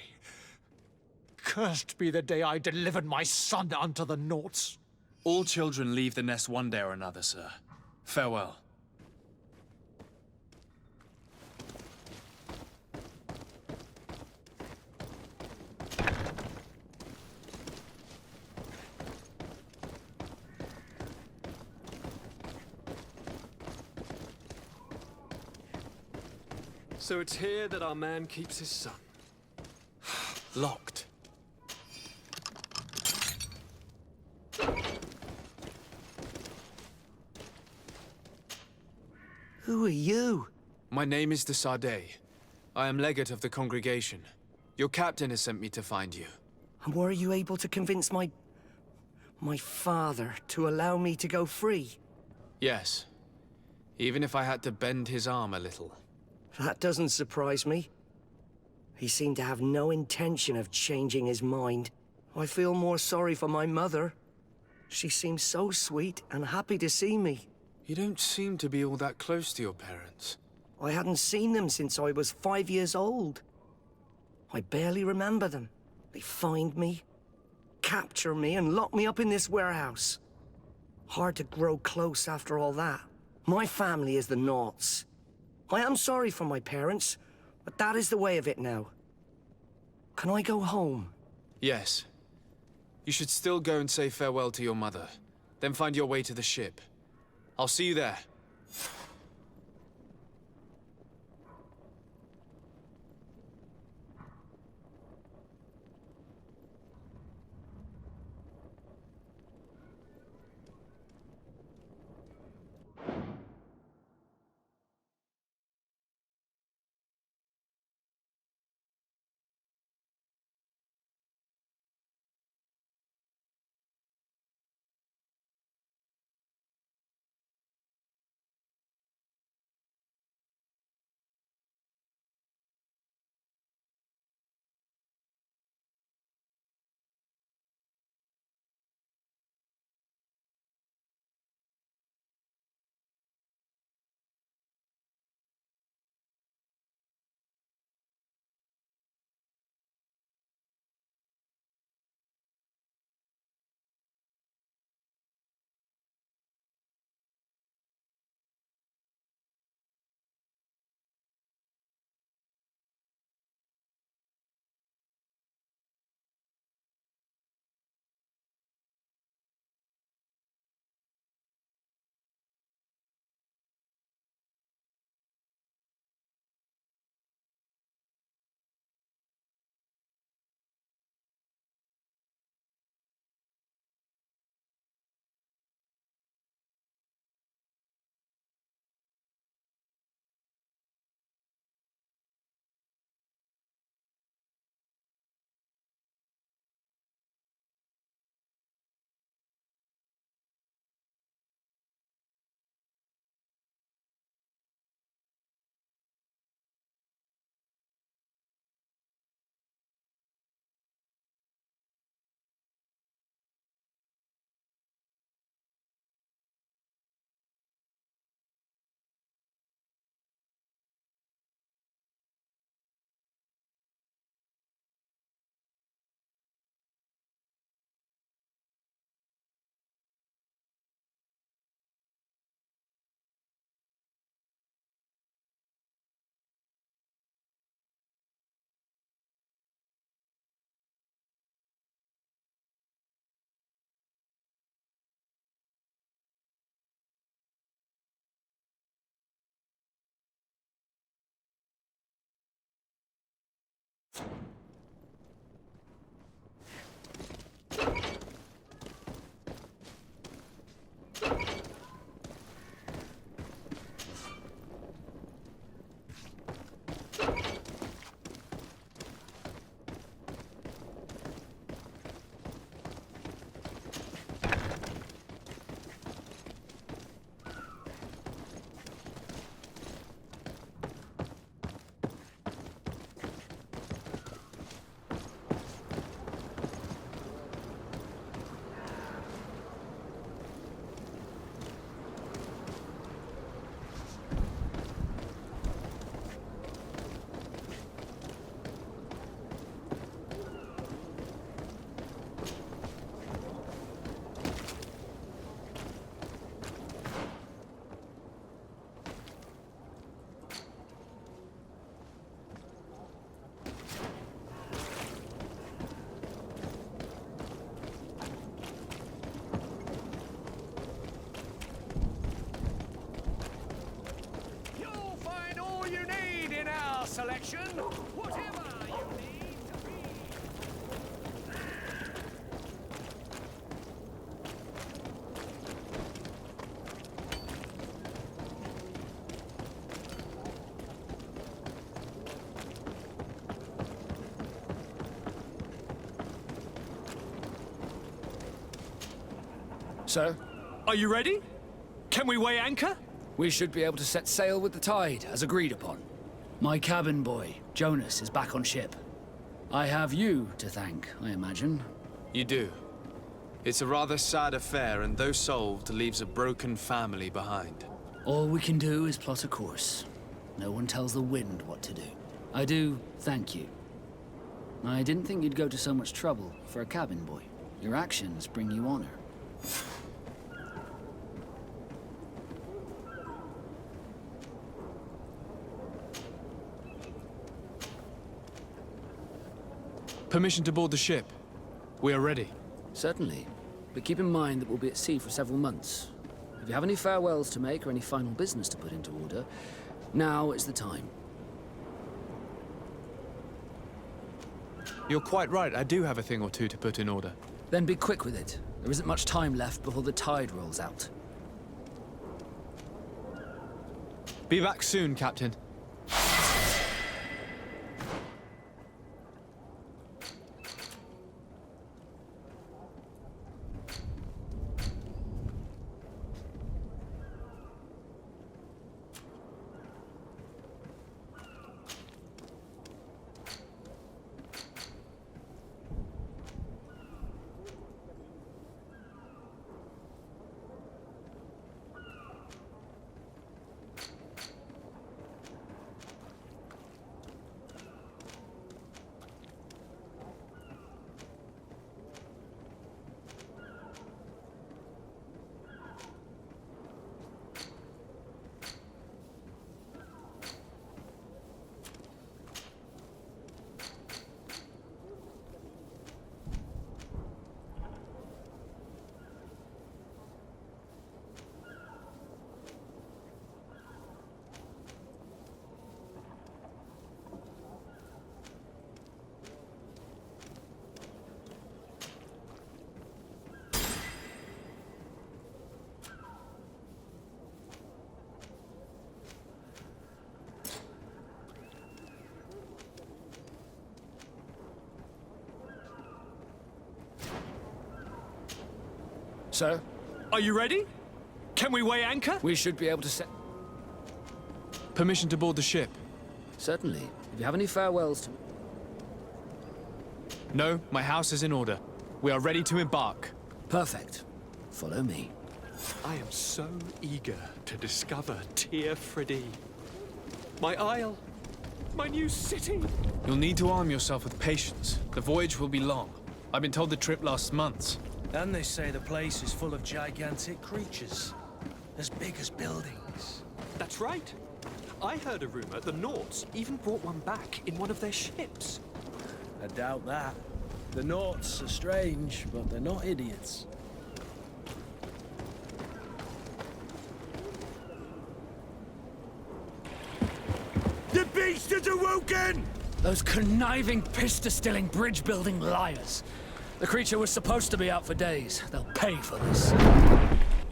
Cursed be the day I delivered my son unto the Naughts. All children leave the nest one day or another, sir. Farewell. So it's here that our man keeps his son. Locked. Who are you? My name is de Sade. I am legate of the congregation. Your captain has sent me to find you. And were you able to convince my father to allow me to go free? Yes. Even if I had to bend his arm a little. That doesn't surprise me. He seemed to have no intention of changing his mind. I feel more sorry for my mother. She seemed so sweet and happy to see me. You don't seem to be all that close to your parents. I hadn't seen them since I was 5 years old. I barely remember them. They find me, capture me, and lock me up in this warehouse. Hard to grow close after all that. My family is the Naughts. I am sorry for my parents, But that is the way of it now. Can I go home? Yes. You should still go and say farewell to your mother. Then find your way to the ship. I'll see you there. selection. Whatever you need to be. Sir? Are you ready? Can we weigh anchor? We should be able to set sail with the tide, as agreed upon. My cabin boy, Jonas, is back on ship. I have you to thank, I imagine. You do. It's a rather sad affair, and though solved, leaves a broken family behind. All we can do is plot a course. No one tells the wind what to do. I do thank you. I didn't think you'd go to so much trouble for a cabin boy. Your actions bring you honor. Permission to board the ship. We are ready. Certainly. But keep in mind that we'll be at sea for several months. If you have any farewells to make or any final business to put into order, now is the time. You're quite right, I do have a thing or two to put in order. Then be quick with it. There isn't much time left before the tide rolls out. Be back soon, Captain. Sir? Are you ready? Can we weigh anchor? We should be able to set... Permission to board the ship. Certainly. If you have any farewells to... No, my house is in order. We are ready to embark. Perfect. Follow me. I am so eager to discover Tir Freddy. My isle. My new city. You'll need to arm yourself with patience. The voyage will be long. I've been told the trip lasts months. And they say the place is full of gigantic creatures. As big as buildings. That's right. I heard a rumor the Nauts even brought one back in one of their ships. I doubt that. The Nauts are strange, but they're not idiots. The beast has awoken! Those conniving, piss-distilling, bridge-building liars. The creature was supposed to be out for days. They'll pay for this.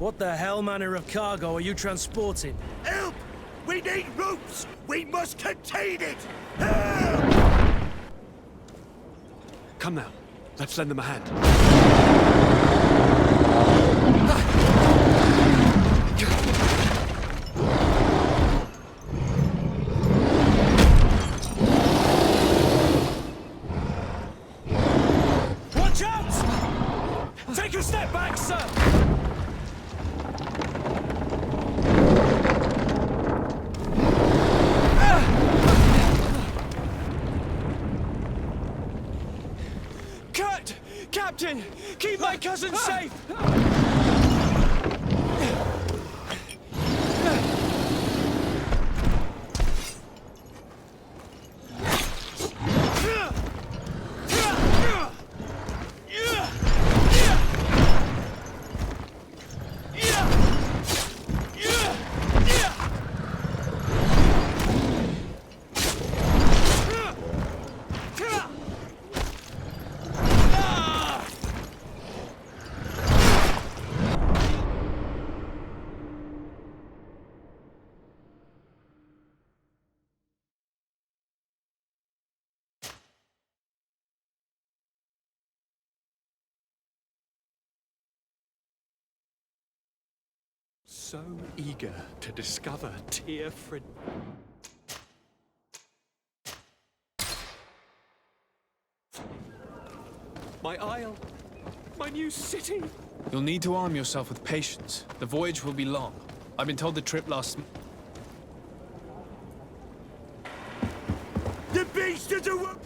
What the hell manner of cargo are you transporting? Help! We need ropes! We must contain it! Help! Come now. Let's lend them a hand. Watch out! Take a step back, sir! Kurt! Captain! Keep my cousin safe! So eager to discover Tir Freddy. My isle. My new city. You'll need to arm yourself with patience. The voyage will be long. I've been told the trip lasts... The beast has awoken!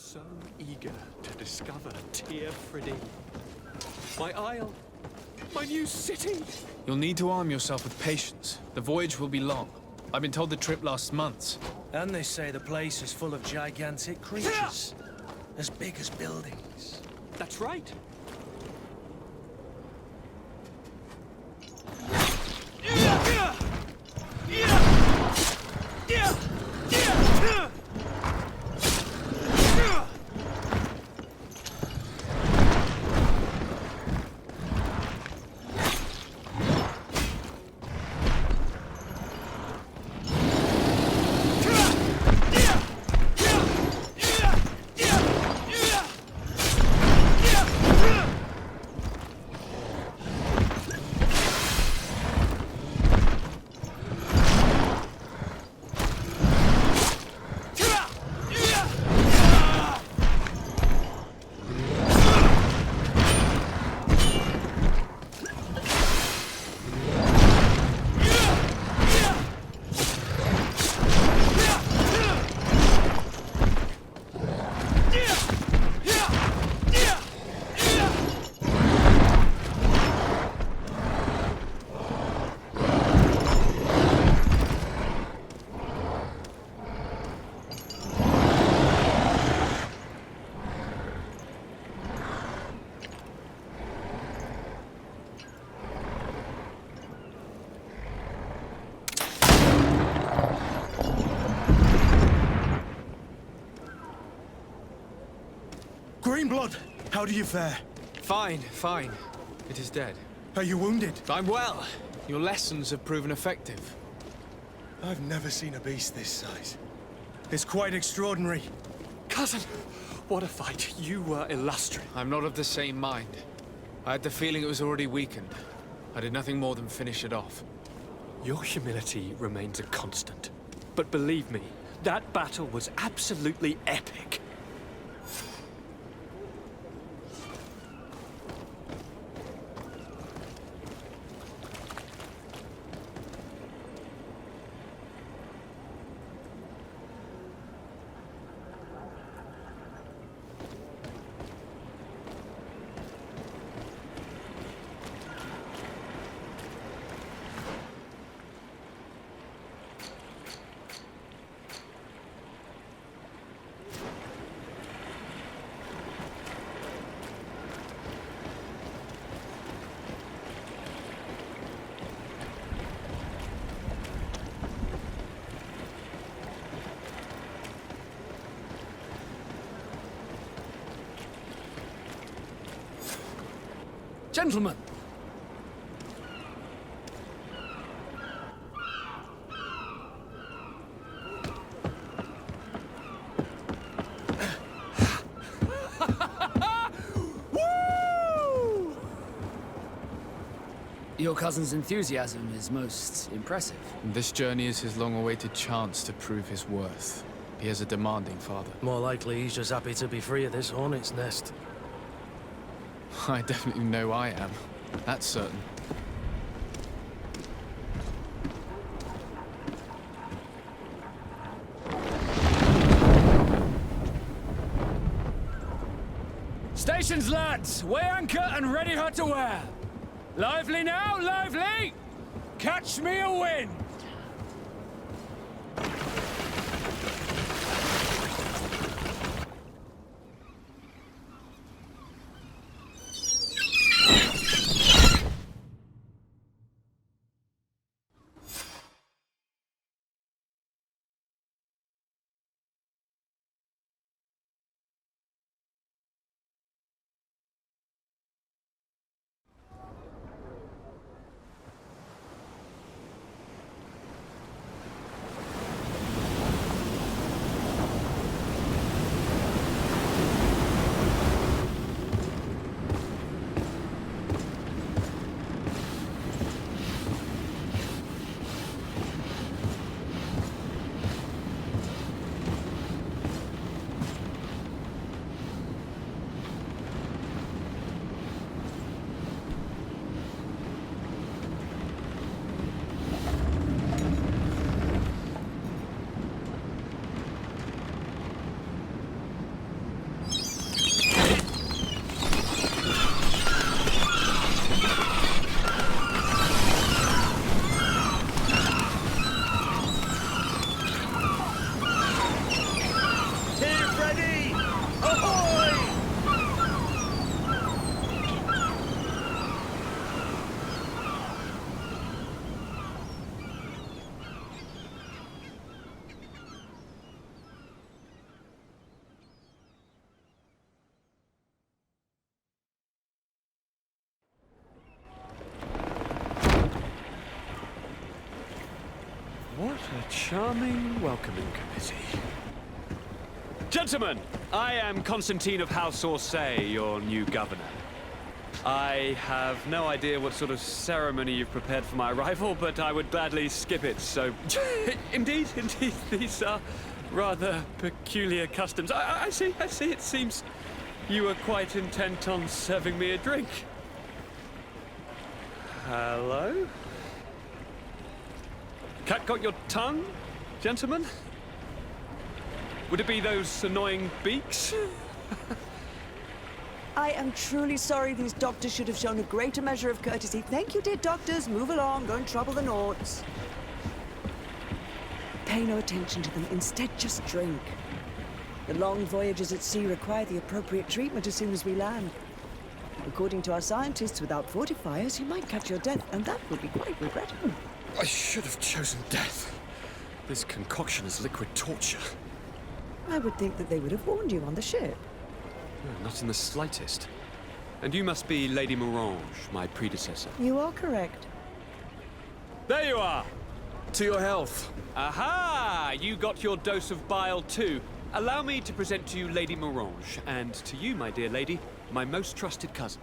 so eager to discover Tir Fridee. My isle, my new city. You'll need to arm yourself with patience. The voyage will be long. I've been told the trip lasts months. And they say the place is full of gigantic creatures. As big as buildings. That's right. Greenblood, how do you fare? Fine, fine. It is dead. Are you wounded? I'm well. Your lessons have proven effective. I've never seen a beast this size. It's quite extraordinary. Cousin, what a fight. You were illustrious. I'm not of the same mind. I had the feeling it was already weakened. I did nothing more than finish it off. Your humility remains a constant. But believe me, that battle was absolutely epic. Gentlemen! Your cousin's enthusiasm is most impressive. This journey is his long-awaited chance to prove his worth. He has a demanding father. More likely he's just happy to be free of this hornet's nest. I definitely know I am. That's certain. Stations, lads! Weigh anchor and ready her to wear! Lively now, lively! Catch me a wind! What a charming welcoming committee. Gentlemen, I am Constantine of House Orsay, your new governor. I have no idea what sort of ceremony you've prepared for my arrival, but I would gladly skip it, so... Indeed, these are rather peculiar customs. I see, it seems you are quite intent on serving me a drink. Hello? Cat got your tongue, gentlemen? Would it be those annoying beaks? I am truly sorry. These doctors should have shown a greater measure of courtesy. Thank you, dear doctors. Move along. Don't trouble the Nords. Pay no attention to them. Instead, just drink. The long voyages at sea require the appropriate treatment as soon as we land. According to our scientists, without fortifiers, you might catch your death, and that would be quite regrettable. I should have chosen death. This concoction is liquid torture. I would think that they would have warned you on the ship. No, not in the slightest. And you must be Lady Morange, my predecessor. You are correct. There you are! To your health. Aha! You got your dose of bile too. Allow me to present to you Lady Morange, and to you, my dear lady, my most trusted cousin.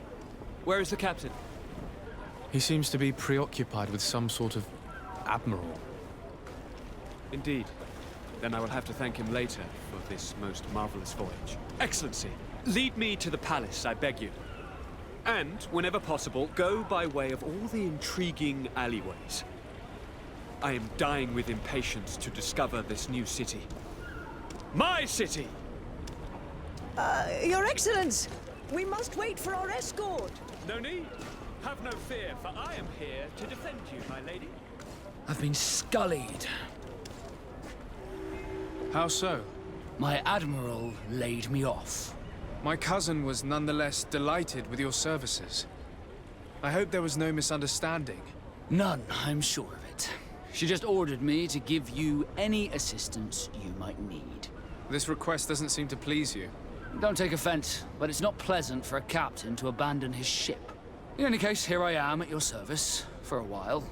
Where is the captain? He seems to be preoccupied with some sort of admiral. Indeed. Then I will have to thank him later for this most marvelous voyage. Excellency, lead me to the palace, I beg you. And, whenever possible, go by way of all the intriguing alleyways. I am dying with impatience to discover this new city. My city! Your Excellence! We must wait for our escort! No need. Have no fear, for I am here to defend you, my lady. I've been scullied. How so? My admiral laid me off. My cousin was nonetheless delighted with your services. I hope there was no misunderstanding. None, I'm sure of it. She just ordered me to give you any assistance you might need. This request doesn't seem to please you. Don't take offense, but it's not pleasant for a captain to abandon his ship. In any case, here I am at your service, for a while.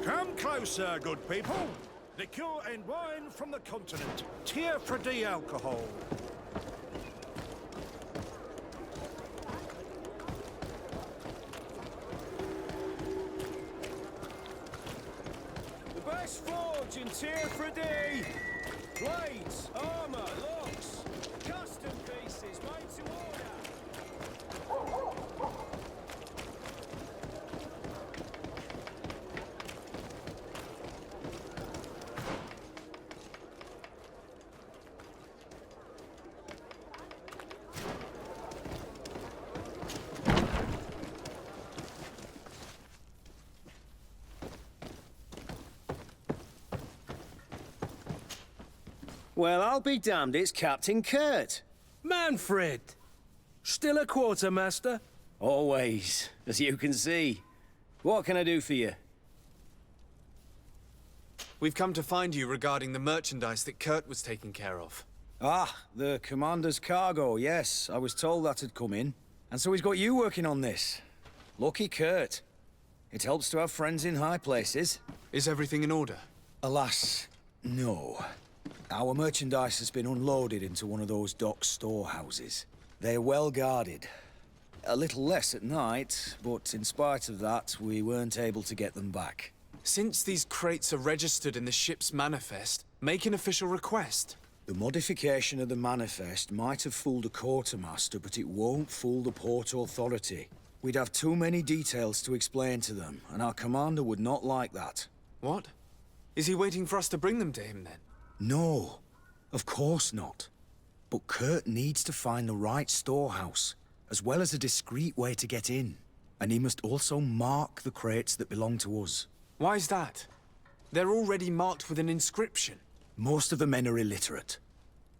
Come closer, good people. Liqueur and wine from the continent. Tier for D alcohol. The best forge in Tier for D. Blades, armor, locks, custom pieces made to order. Well, I'll be damned, it's Captain Kurt. Manfred! Still a quartermaster? Always, as you can see. What can I do for you? We've come to find you regarding the merchandise that Kurt was taking care of. Ah, the commander's cargo, yes. I was told that had come in. And so he's got you working on this. Lucky Kurt. It helps to have friends in high places. Is everything in order? Alas, no. Our merchandise has been unloaded into one of those dock storehouses. They're well guarded. A little less at night, but in spite of that, we weren't able to get them back. Since these crates are registered in the ship's manifest, make an official request. The modification of the manifest might have fooled a quartermaster, but it won't fool the Port Authority. We'd have too many details to explain to them, and our commander would not like that. What? Is he waiting for us to bring them to him, then? No, of course not. But Kurt needs to find the right storehouse, as well as a discreet way to get in. And he must also mark the crates that belong to us. Why's that? They're already marked with an inscription. Most of the men are illiterate.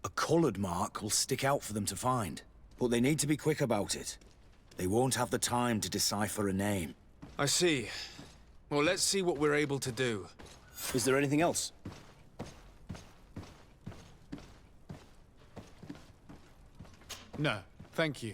A coloured mark will stick out for them to find. But they need to be quick about it. They won't have the time to decipher a name. I see. Well, let's see what we're able to do. Is there anything else? No, thank you.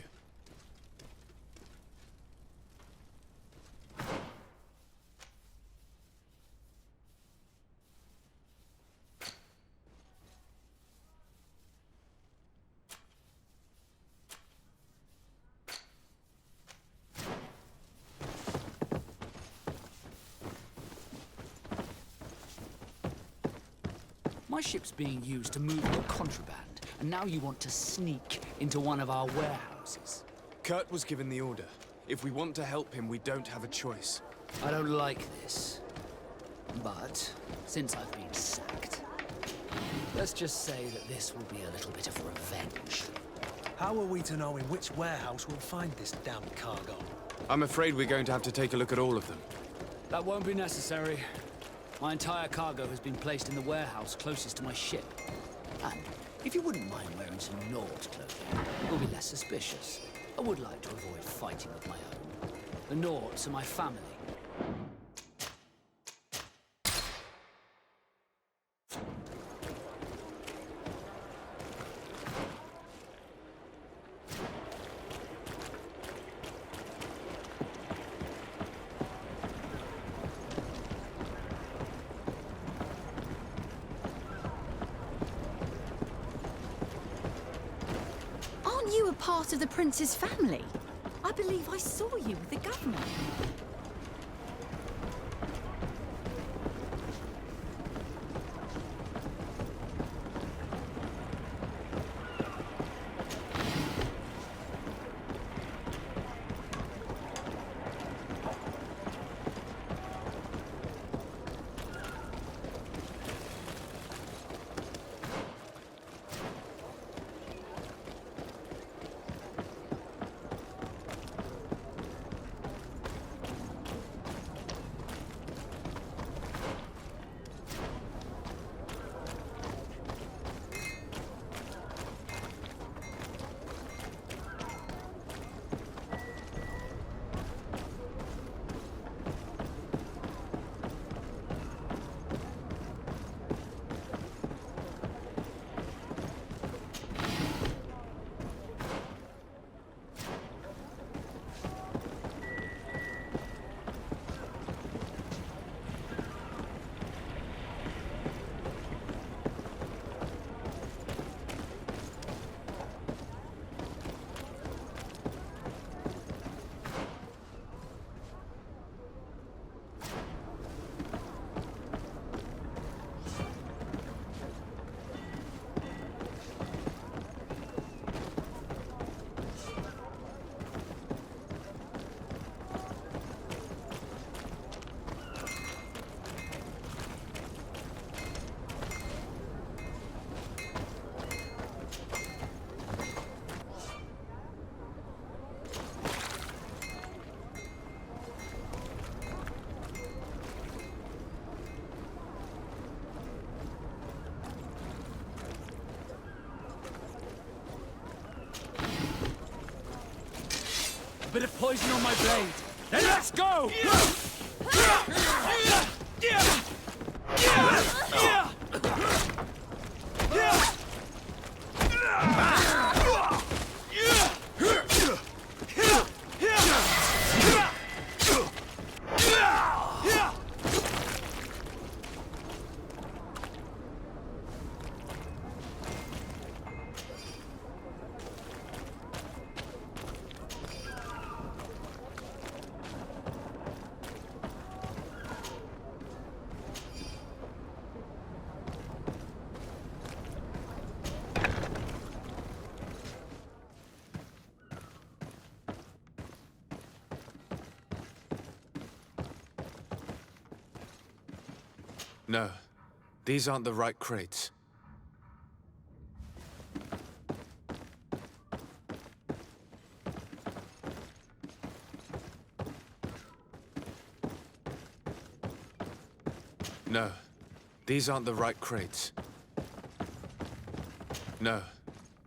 My ship's being used to move your contraband, and now you want to sneak into one of our warehouses. Kurt was given the order. If we want to help him, we don't have a choice. I don't like this. But, since I've been sacked, let's just say that this will be a little bit of revenge. How are we to know in which warehouse we'll find this damn cargo? I'm afraid we're going to have to take a look at all of them. That won't be necessary. My entire cargo has been placed in the warehouse closest to my ship. And if you wouldn't mind wearing some Nord clothing, it will be less suspicious. I would like to avoid fighting with my own. The Nords are my family. Aren't you a part of the prince's family? I believe I saw you with the governor. bit of poison on my blade. Then let's go! No, these aren't the right crates. No, these aren't the right crates. No,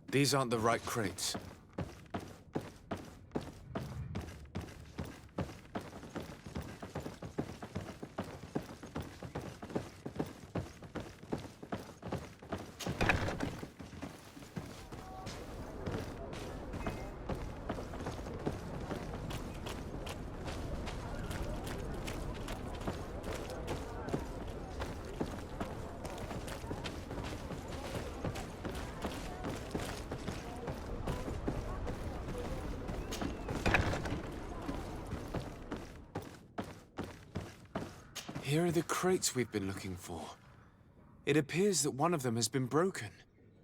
these aren't the right crates. Here are the crates we've been looking for. It appears that one of them has been broken.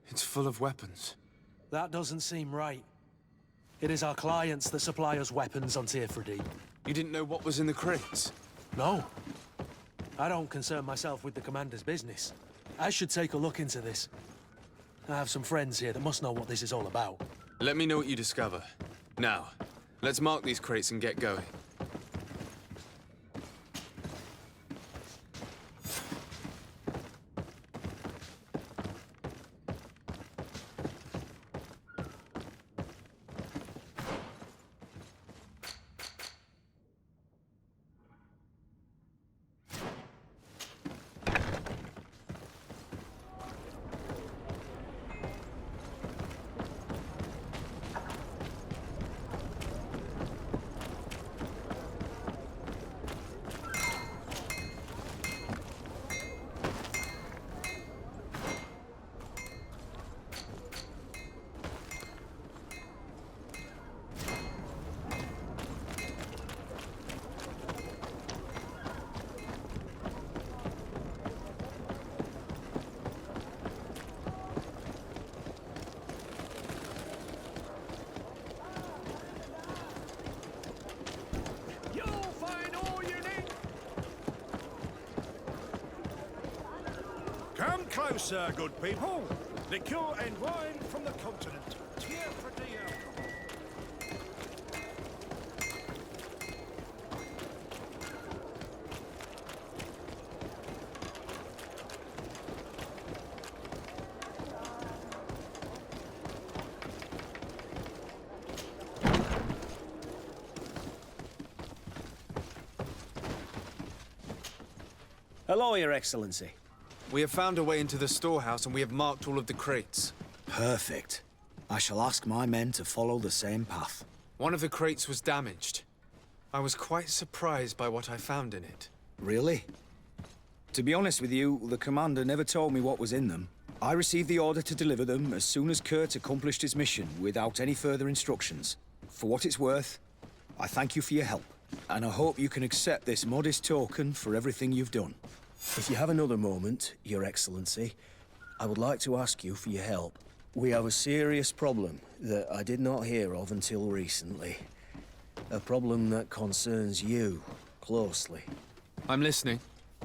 It's full of weapons. That doesn't seem right. It is our clients that supply us weapons on Tearfredy. You didn't know what was in the crates? No. I don't concern myself with the commander's business. I should take a look into this. I have some friends here that must know what this is all about. Let me know what you discover. Now, let's mark these crates and get going. Come closer, good people. Liqueur and wine from the continent. Tearfredy alcohol. Hello, Your Excellency. We have found a way into the storehouse and we have marked all of the crates. Perfect. I shall ask my men to follow the same path. One of the crates was damaged. I was quite surprised by what I found in it. Really? To be honest with you, the commander never told me what was in them. I received the order to deliver them as soon as Kurt accomplished his mission without any further instructions. For what it's worth, I thank you for your help. And I hope you can accept this modest token for everything you've done. If you have another moment, Your Excellency, I would like to ask you for your help. We have a serious problem that I did not hear of until recently. A problem that concerns you closely. I'm listening.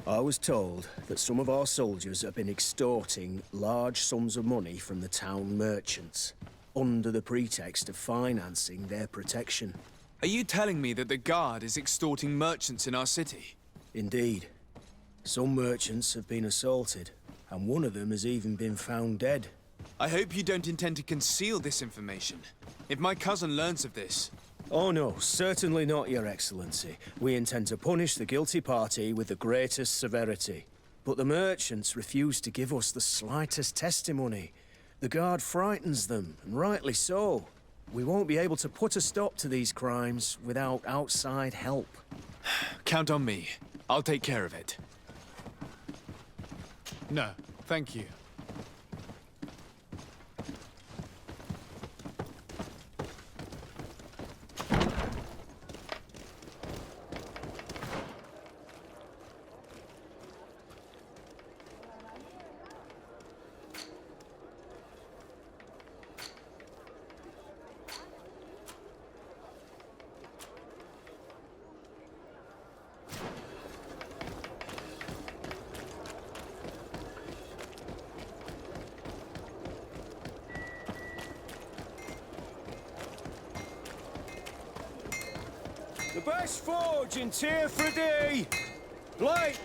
I was told that some of our soldiers have been extorting large sums of money from the town merchants, under the pretext of financing their protection. Are you telling me that the Guard is extorting merchants in our city? Indeed. Some merchants have been assaulted, and one of them has even been found dead. I hope you don't intend to conceal this information. If my cousin learns of this... Oh no, certainly not, Your Excellency. We intend to punish the guilty party with the greatest severity. But the merchants refuse to give us the slightest testimony. The guard frightens them, and rightly so. We won't be able to put a stop to these crimes without outside help. Count on me. I'll take care of it. No, thank you. The best forge in Tier 3D! Blade!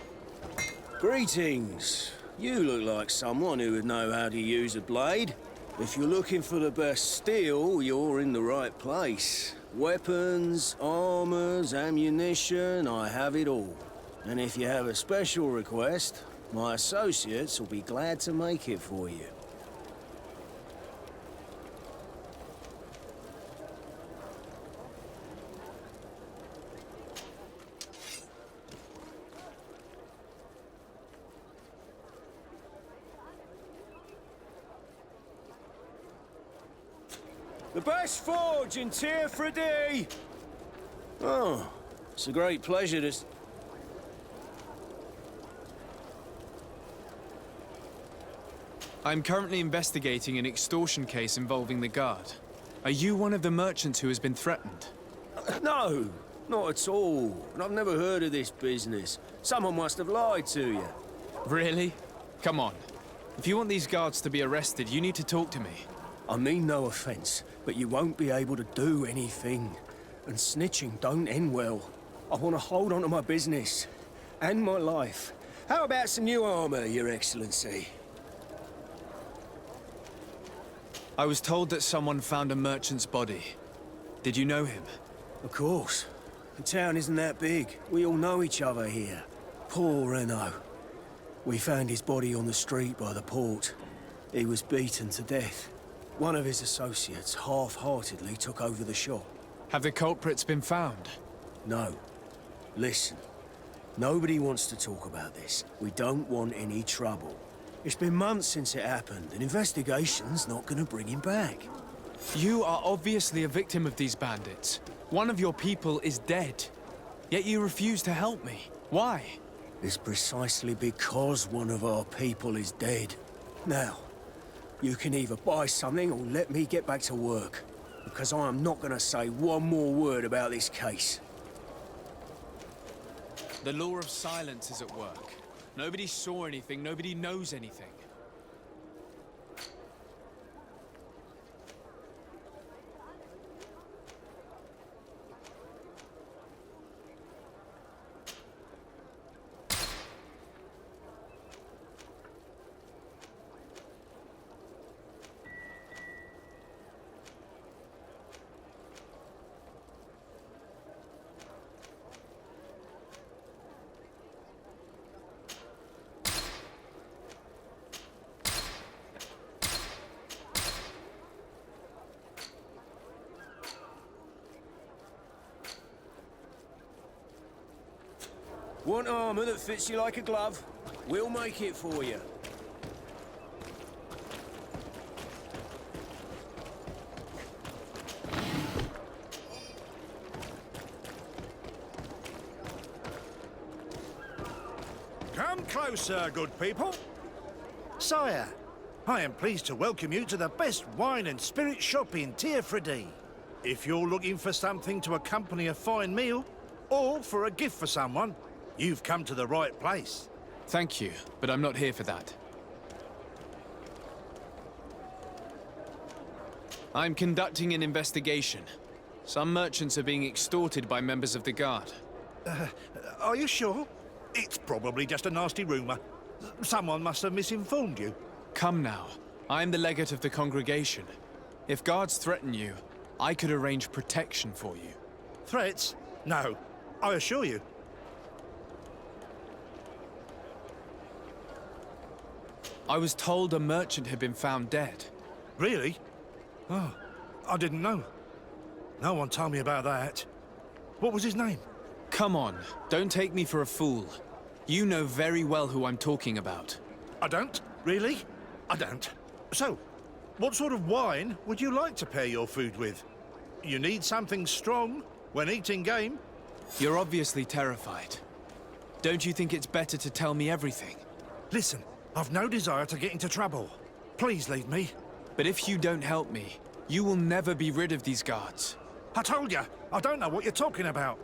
Greetings. You look like someone who would know how to use a blade. If you're looking for the best steel, you're in the right place. Weapons, armors, ammunition, I have it all. And if you have a special request, my associates will be glad to make it for you. The best forge in Tier 3D! Oh, it's a great pleasure to... I'm currently investigating an extortion case involving the guard. Are you one of the merchants who has been threatened? No, not at all. And I've never heard of this business. Someone must have lied to you. Really? Come on. If you want these guards to be arrested, you need to talk to me. I mean no offense, but you won't be able to do anything. And snitching don't end well. I want to hold on to my business. And my life. How about some new armor, Your Excellency? I was told that someone found a merchant's body. Did you know him? Of course. The town isn't that big. We all know each other here. Poor Renault. We found his body on the street by the port. He was beaten to death. One of his associates half-heartedly took over the shop. Have the culprits been found? No. Listen. Nobody wants to talk about this. We don't want any trouble. It's been months since it happened. An investigation's not gonna bring him back. You are obviously a victim of these bandits. One of your people is dead. Yet you refuse to help me. Why? It's precisely because one of our people is dead. Now, you can either buy something or let me get back to work. Because I am not gonna say one more word about this case. The law of silence is at work. Nobody saw anything, nobody knows anything. Want armor that fits you like a glove? We'll make it for you. Come closer, good people. Sire, I am pleased to welcome you to the best wine and spirit shop in Tier 3D. If you're looking for something to accompany a fine meal, or for a gift for someone, you've come to the right place. Thank you, but I'm not here for that. I'm conducting an investigation. Some merchants are being extorted by members of the guard. Are you sure? It's probably just a nasty rumor. Someone must have misinformed you. Come now. I'm the legate of the congregation. If guards threaten you, I could arrange protection for you. Threats? No, I assure you. I was told a merchant had been found dead. Really? Oh, I didn't know. No one told me about that. What was his name? Come on, don't take me for a fool. You know very well who I'm talking about. I don't? Really? I don't. So, what sort of wine would you like to pair your food with? You need something strong when eating game? You're obviously terrified. Don't you think it's better to tell me everything? Listen, I've no desire to get into trouble. Please leave me. But if you don't help me, you will never be rid of these guards. I told you, I don't know what you're talking about.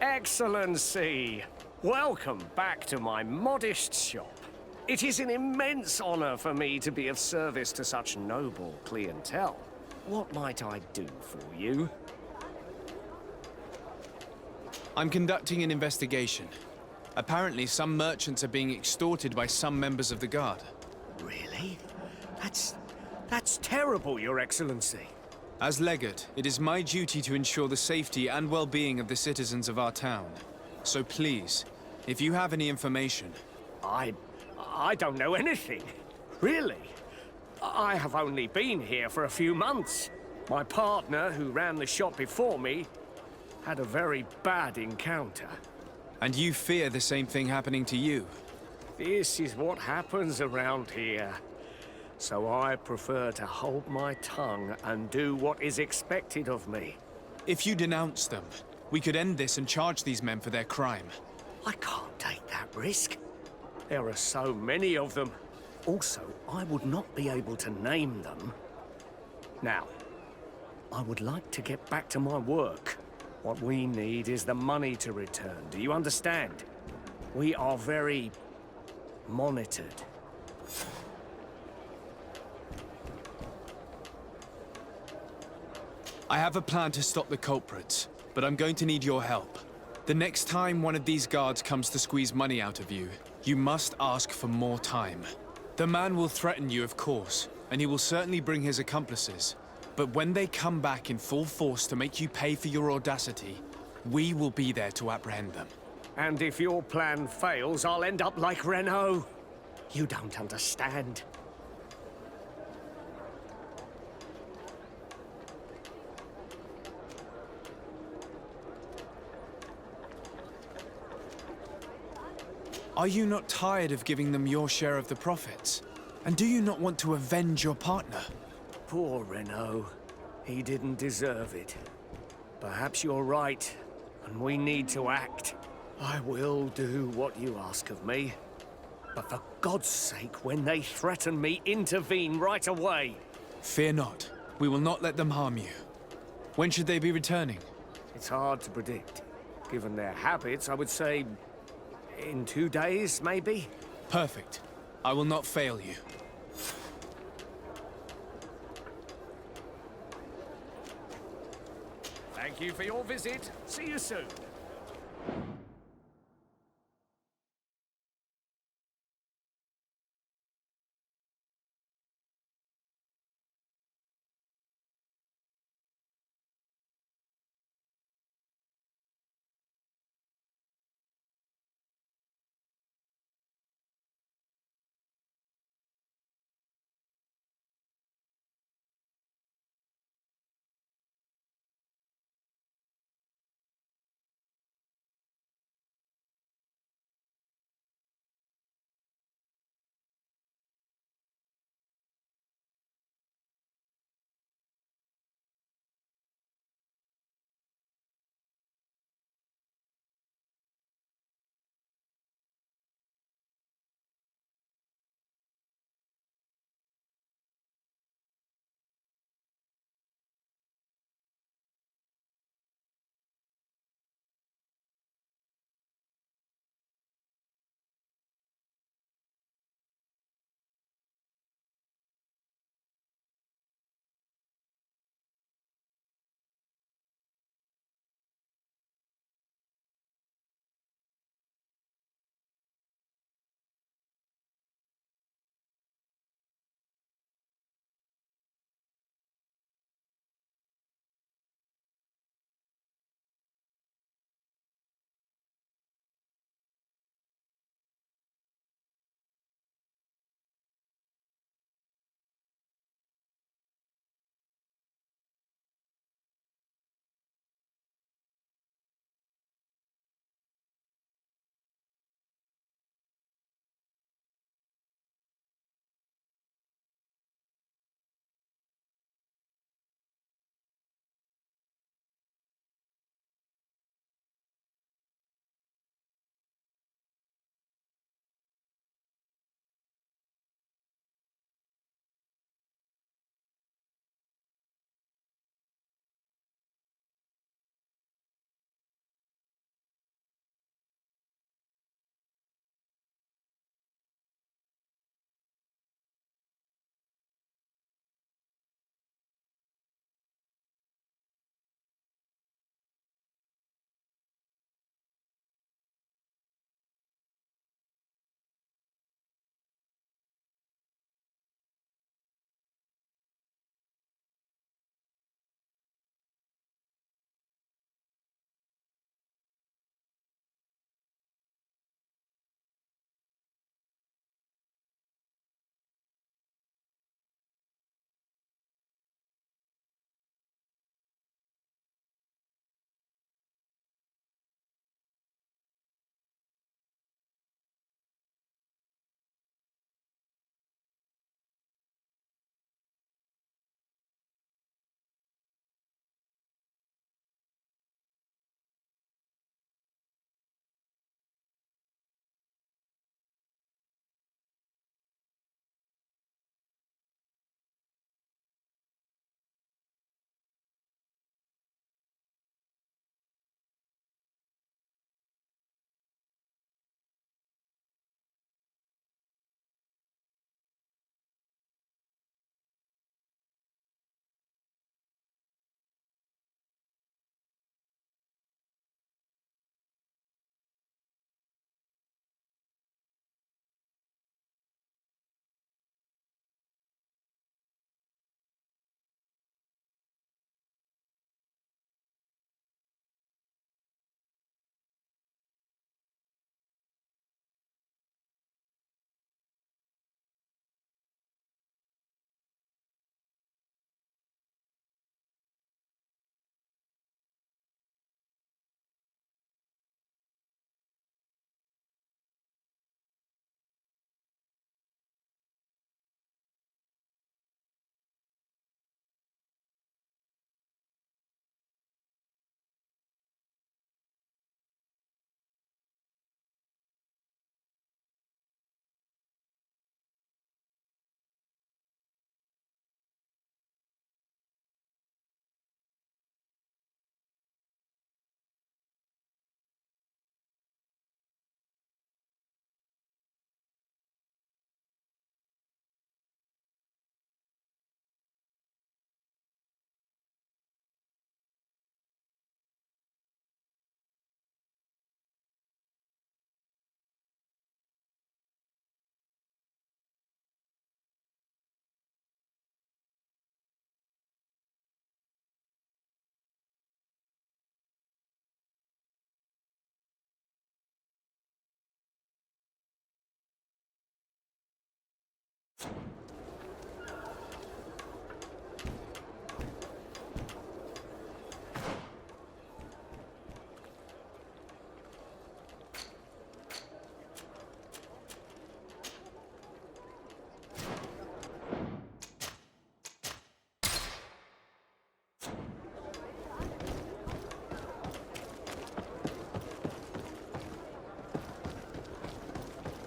Excellency, welcome back to my modest shop. It is an immense honor for me to be of service to such noble clientele. What might I do for you? I'm conducting an investigation. Apparently, some merchants are being extorted by some members of the Guard. Really? That's terrible, Your Excellency. As legate, it is my duty to ensure the safety and well-being of the citizens of our town. So please, if you have any information... I don't know anything. Really. I have only been here for a few months. My partner, who ran the shop before me, had a very bad encounter. And you fear the same thing happening to you? This is what happens around here. So I prefer to hold my tongue and do what is expected of me. If you denounce them, we could end this and charge these men for their crime. I can't take that risk. There are so many of them. Also, I would not be able to name them. Now, I would like to get back to my work. What we need is the money to return. Do you understand? We are very monitored. I have a plan to stop the culprits, but I'm going to need your help. The next time one of these guards comes to squeeze money out of you, you must ask for more time. The man will threaten you, of course, and he will certainly bring his accomplices. But when they come back in full force to make you pay for your audacity, we will be there to apprehend them. And if your plan fails, I'll end up like Renault. You don't understand. Are you not tired of giving them your share of the profits? And do you not want to avenge your partner? Poor Renault. He didn't deserve it. Perhaps you're right, and we need to act. I will do what you ask of me. But for God's sake, when they threaten me, intervene right away. Fear not. We will not let them harm you. When should they be returning? It's hard to predict. Given their habits, I would say... in 2 days, maybe? Perfect. I will not fail you. Thank you for your visit. See you soon.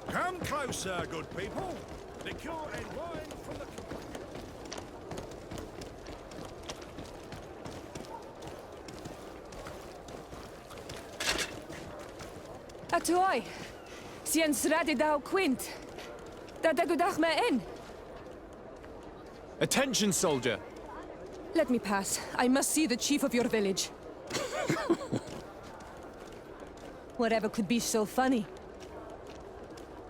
Come closer, good people. Liqueur and wine from the... Atoy, sien sradi dau quint. Da dagudach me in. Attention, soldier! Let me pass. I must see the chief of your village. Whatever could be so funny?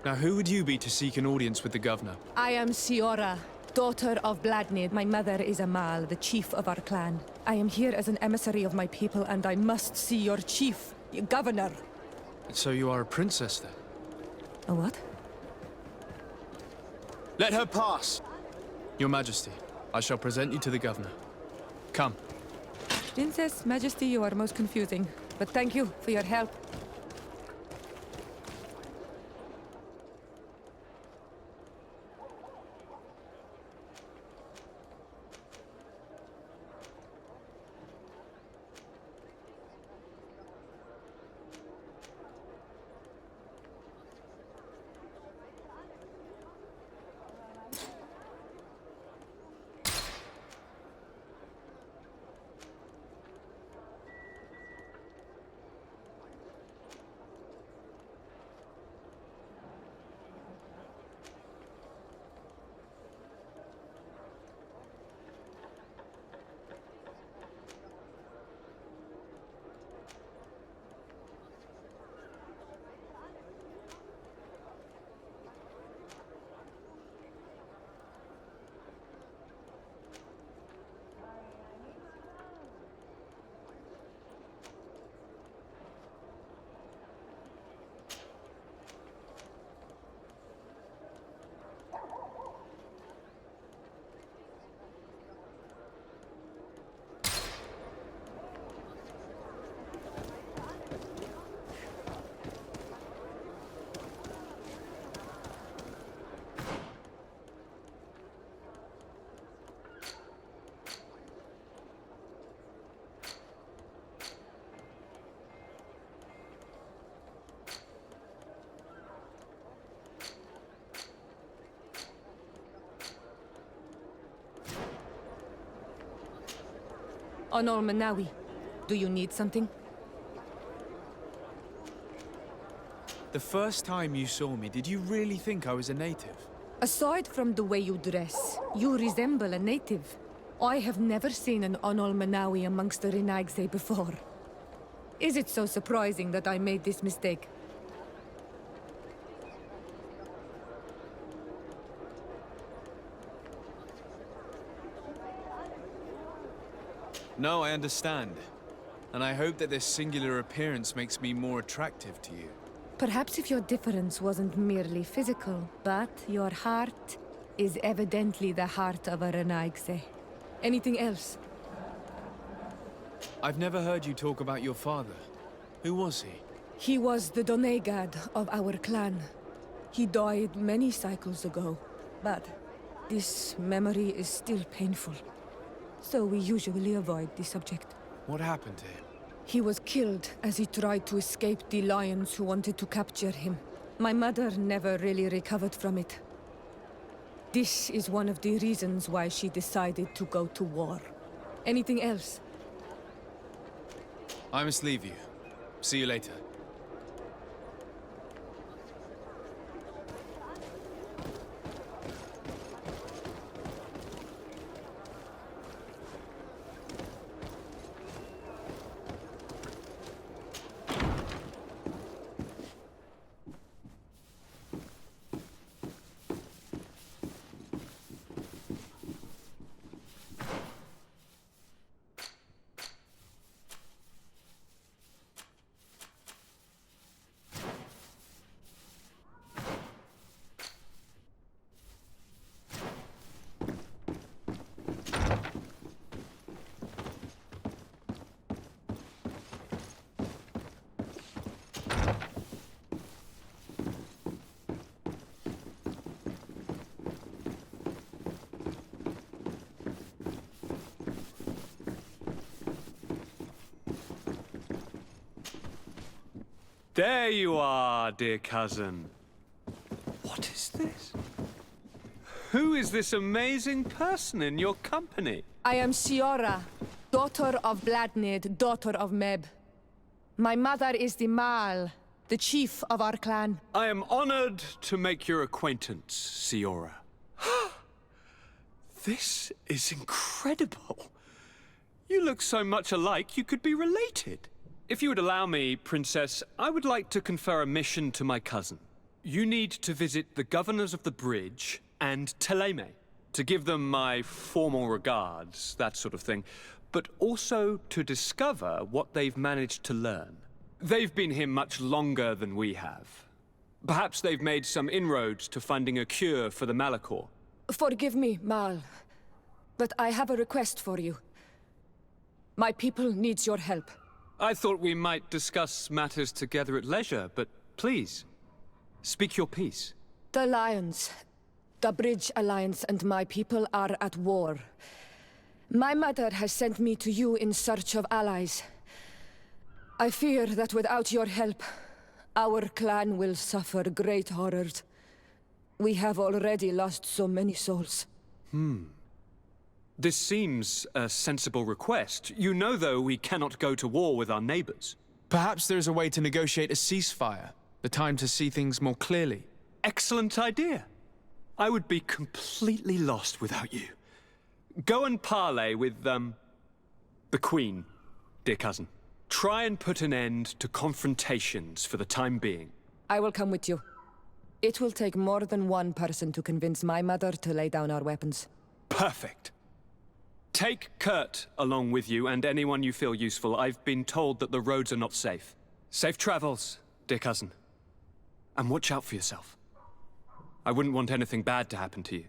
Now, who would you be to seek an audience with the governor? I am Siora, daughter of Bladnid. My mother is Amal, the chief of our clan. I am here as an emissary of my people, and I must see your chief, your governor. So you are a princess, then? A what? Let her pass! Your Majesty, I shall present you to the governor. Come. Princess, Majesty, you are most confusing. But thank you for your help. Onol Manawi, do you need something? The first time you saw me, did you really think I was a native? Aside from the way you dress, you resemble a native. I have never seen an Onol Manawi amongst the Renaigse before. Is it so surprising that I made this mistake? No, I understand. And I hope that this singular appearance makes me more attractive to you. Perhaps if your difference wasn't merely physical, but your heart is evidently the heart of a Renaigse. Anything else? I've never heard you talk about your father. Who was he? He was the Donegad of our clan. He died many cycles ago, but this memory is still painful. So we usually avoid the subject. What happened to him? He was killed as he tried to escape the lions who wanted to capture him. My mother never really recovered from it. This is one of the reasons why she decided to go to war. Anything else? I must leave you. See you later. There you are, dear cousin. What is this? Who is this amazing person in your company? I am Siora, daughter of Bladnid, daughter of Meb. My mother is the Mal, the chief of our clan. I am honored to make your acquaintance, Siora. This is incredible. You look so much alike you could be related. If you would allow me, Princess, I would like to confer a mission to my cousin. You need to visit the governors of the bridge and Teleme, to give them my formal regards, that sort of thing, but also to discover what they've managed to learn. They've been here much longer than we have. Perhaps they've made some inroads to finding a cure for the Malachor. Forgive me, Mal, but I have a request for you. My people needs your help. I thought we might discuss matters together at leisure, but please, speak your piece. The Lions, the Bridge Alliance and my people are at war. My mother has sent me to you in search of allies. I fear that without your help, our clan will suffer great horrors. We have already lost so many souls. This seems a sensible request. You know, though, we cannot go to war with our neighbors. Perhaps there's a way to negotiate a ceasefire. The time to see things more clearly. Excellent idea. I would be completely lost without you. Go and parley with, the Queen, dear cousin. Try and put an end to confrontations for the time being. I will come with you. It will take more than one person to convince my mother to lay down our weapons. Perfect. Take Kurt along with you and anyone you feel useful. I've been told that the roads are not safe. Safe travels, dear cousin. And watch out for yourself. I wouldn't want anything bad to happen to you.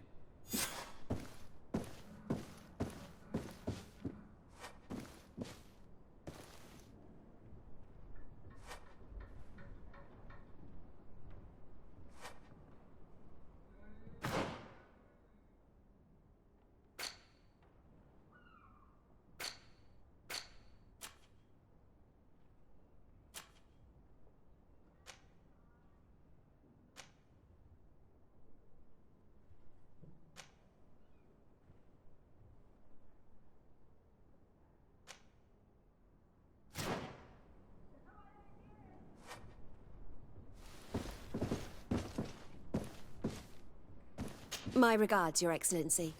My regards, Your Excellency.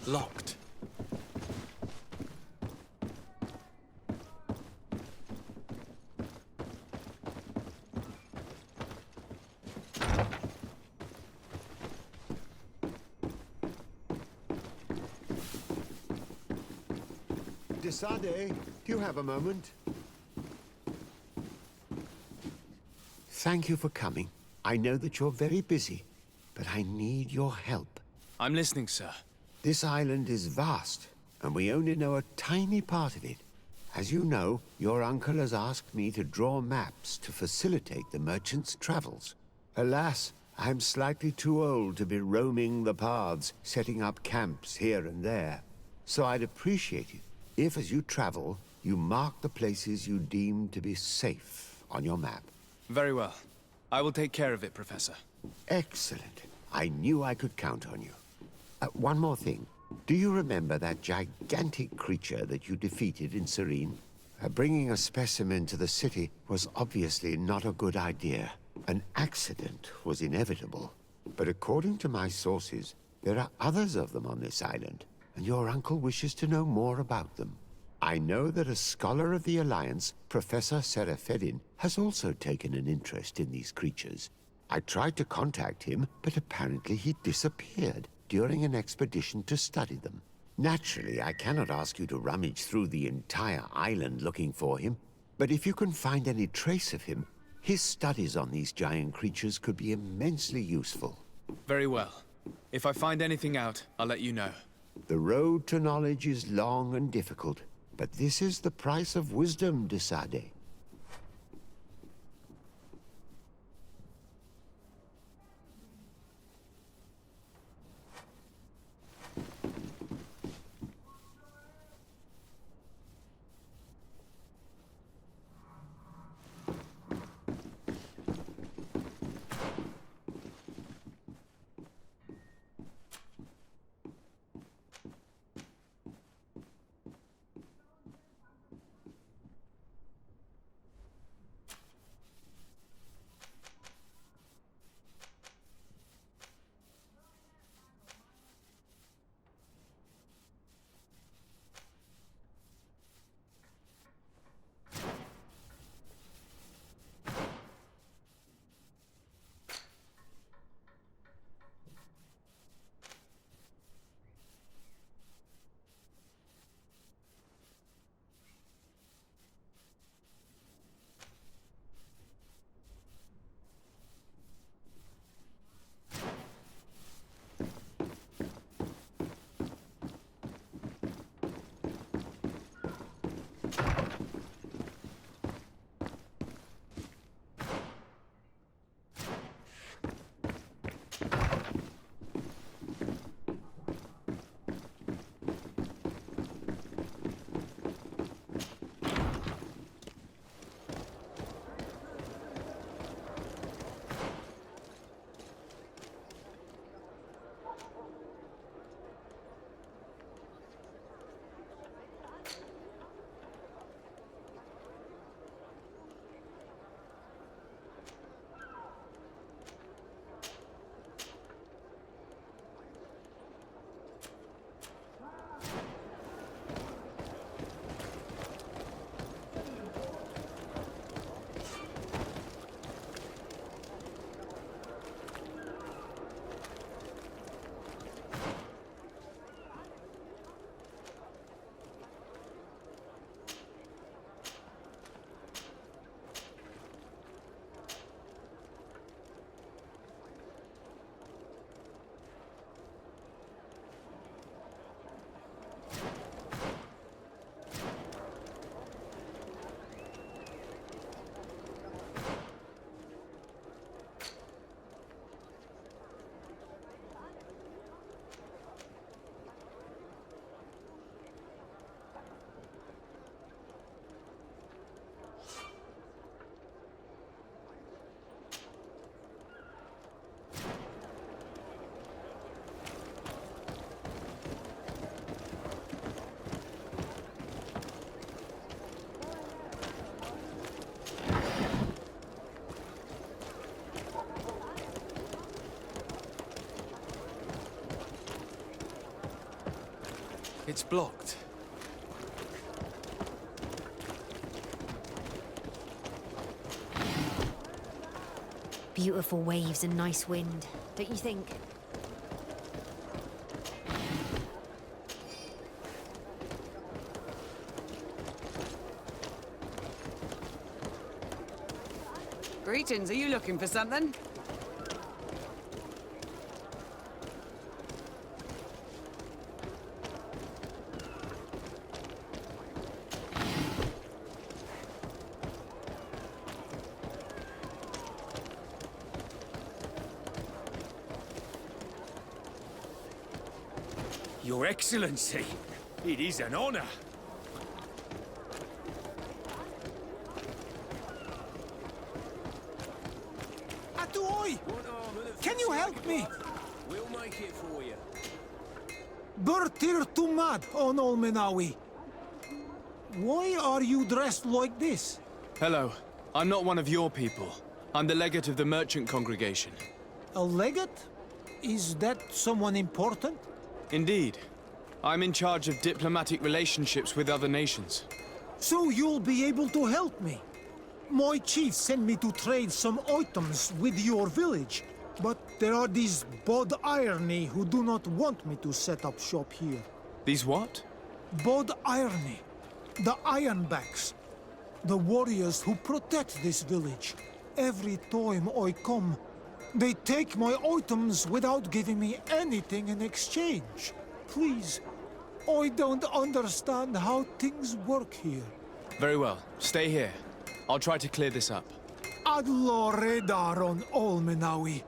Locked. Desade, do you have a moment? Thank you for coming. I know that you're very busy, but I need your help. I'm listening, sir. This island is vast, and we only know a tiny part of it. As you know, your uncle has asked me to draw maps to facilitate the merchants' travels. Alas, I'm slightly too old to be roaming the paths, setting up camps here and there. So I'd appreciate it if, as you travel, you mark the places you deem to be safe on your map. Very well. I will take care of it, Professor. Excellent. I knew I could count on you. One more thing. Do you remember that gigantic creature that you defeated in Serene? Bringing a specimen to the city was obviously not a good idea. An accident was inevitable. But according to my sources, there are others of them on this island, and your uncle wishes to know more about them. I know that a scholar of the Alliance, Professor Serafedin, has also taken an interest in these creatures. I tried to contact him, but apparently he disappeared during an expedition to study them. Naturally, I cannot ask you to rummage through the entire island looking for him, but if you can find any trace of him, his studies on these giant creatures could be immensely useful. Very well. If I find anything out, I'll let you know. The road to knowledge is long and difficult, but this is the price of wisdom, Desade. It's blocked. Beautiful waves and nice wind, don't you think? Greetings, are you looking for something? Your Excellency, it is an honor. Atuoi! Can you help me? We'll make it for you. Bertir Tumad on Olmenawi. Why are you dressed like this? Hello. I'm not one of your people. I'm the legate of the merchant congregation. A legate? Is that someone important? Indeed. I'm in charge of diplomatic relationships with other nations. So you'll be able to help me. My chief sent me to trade some items with your village, but there are these Bod Irony who do not want me to set up shop here. These what? Bod Irony. The Ironbacks. The warriors who protect this village. Every time I come, they take my items without giving me anything in exchange. Please, I don't understand how things work here. Very well. Stay here. I'll try to clear this up. Adlo Redar on Olmenawi.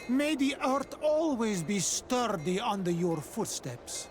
May the earth always be sturdy under your footsteps.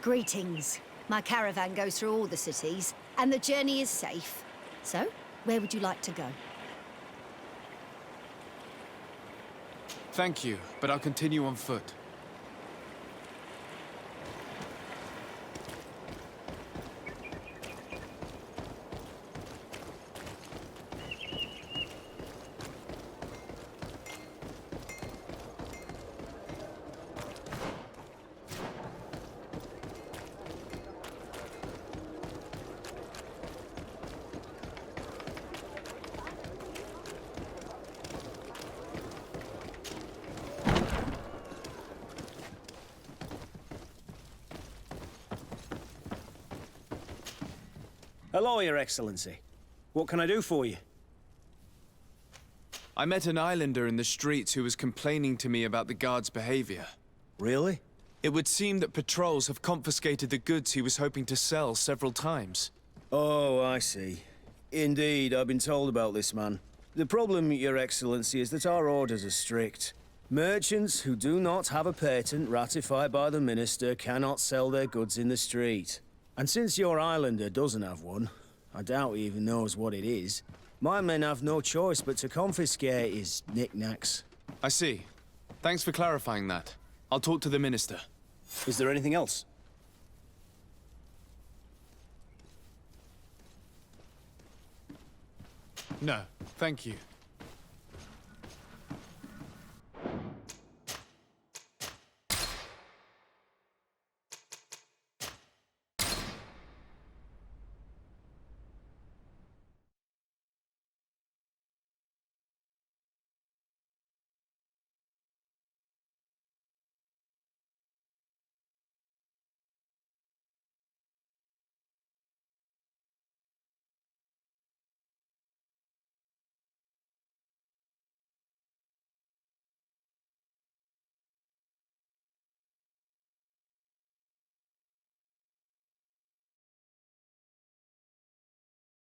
Greetings. My caravan goes through all the cities, and the journey is safe. So, where would you like to go? Thank you, but I'll continue on foot. Hello, Your Excellency. What can I do for you? I met an islander in the streets who was complaining to me about the guard's behavior. Really? It would seem that patrols have confiscated the goods he was hoping to sell several times. Oh, I see. Indeed, I've been told about this man. The problem, Your Excellency, is that our orders are strict. Merchants who do not have a patent ratified by the Minister cannot sell their goods in the street. And since your islander doesn't have one, I doubt he even knows what it is, my men have no choice but to confiscate his knickknacks. I see. Thanks for clarifying that. I'll talk to the Minister. Is there anything else? No, thank you.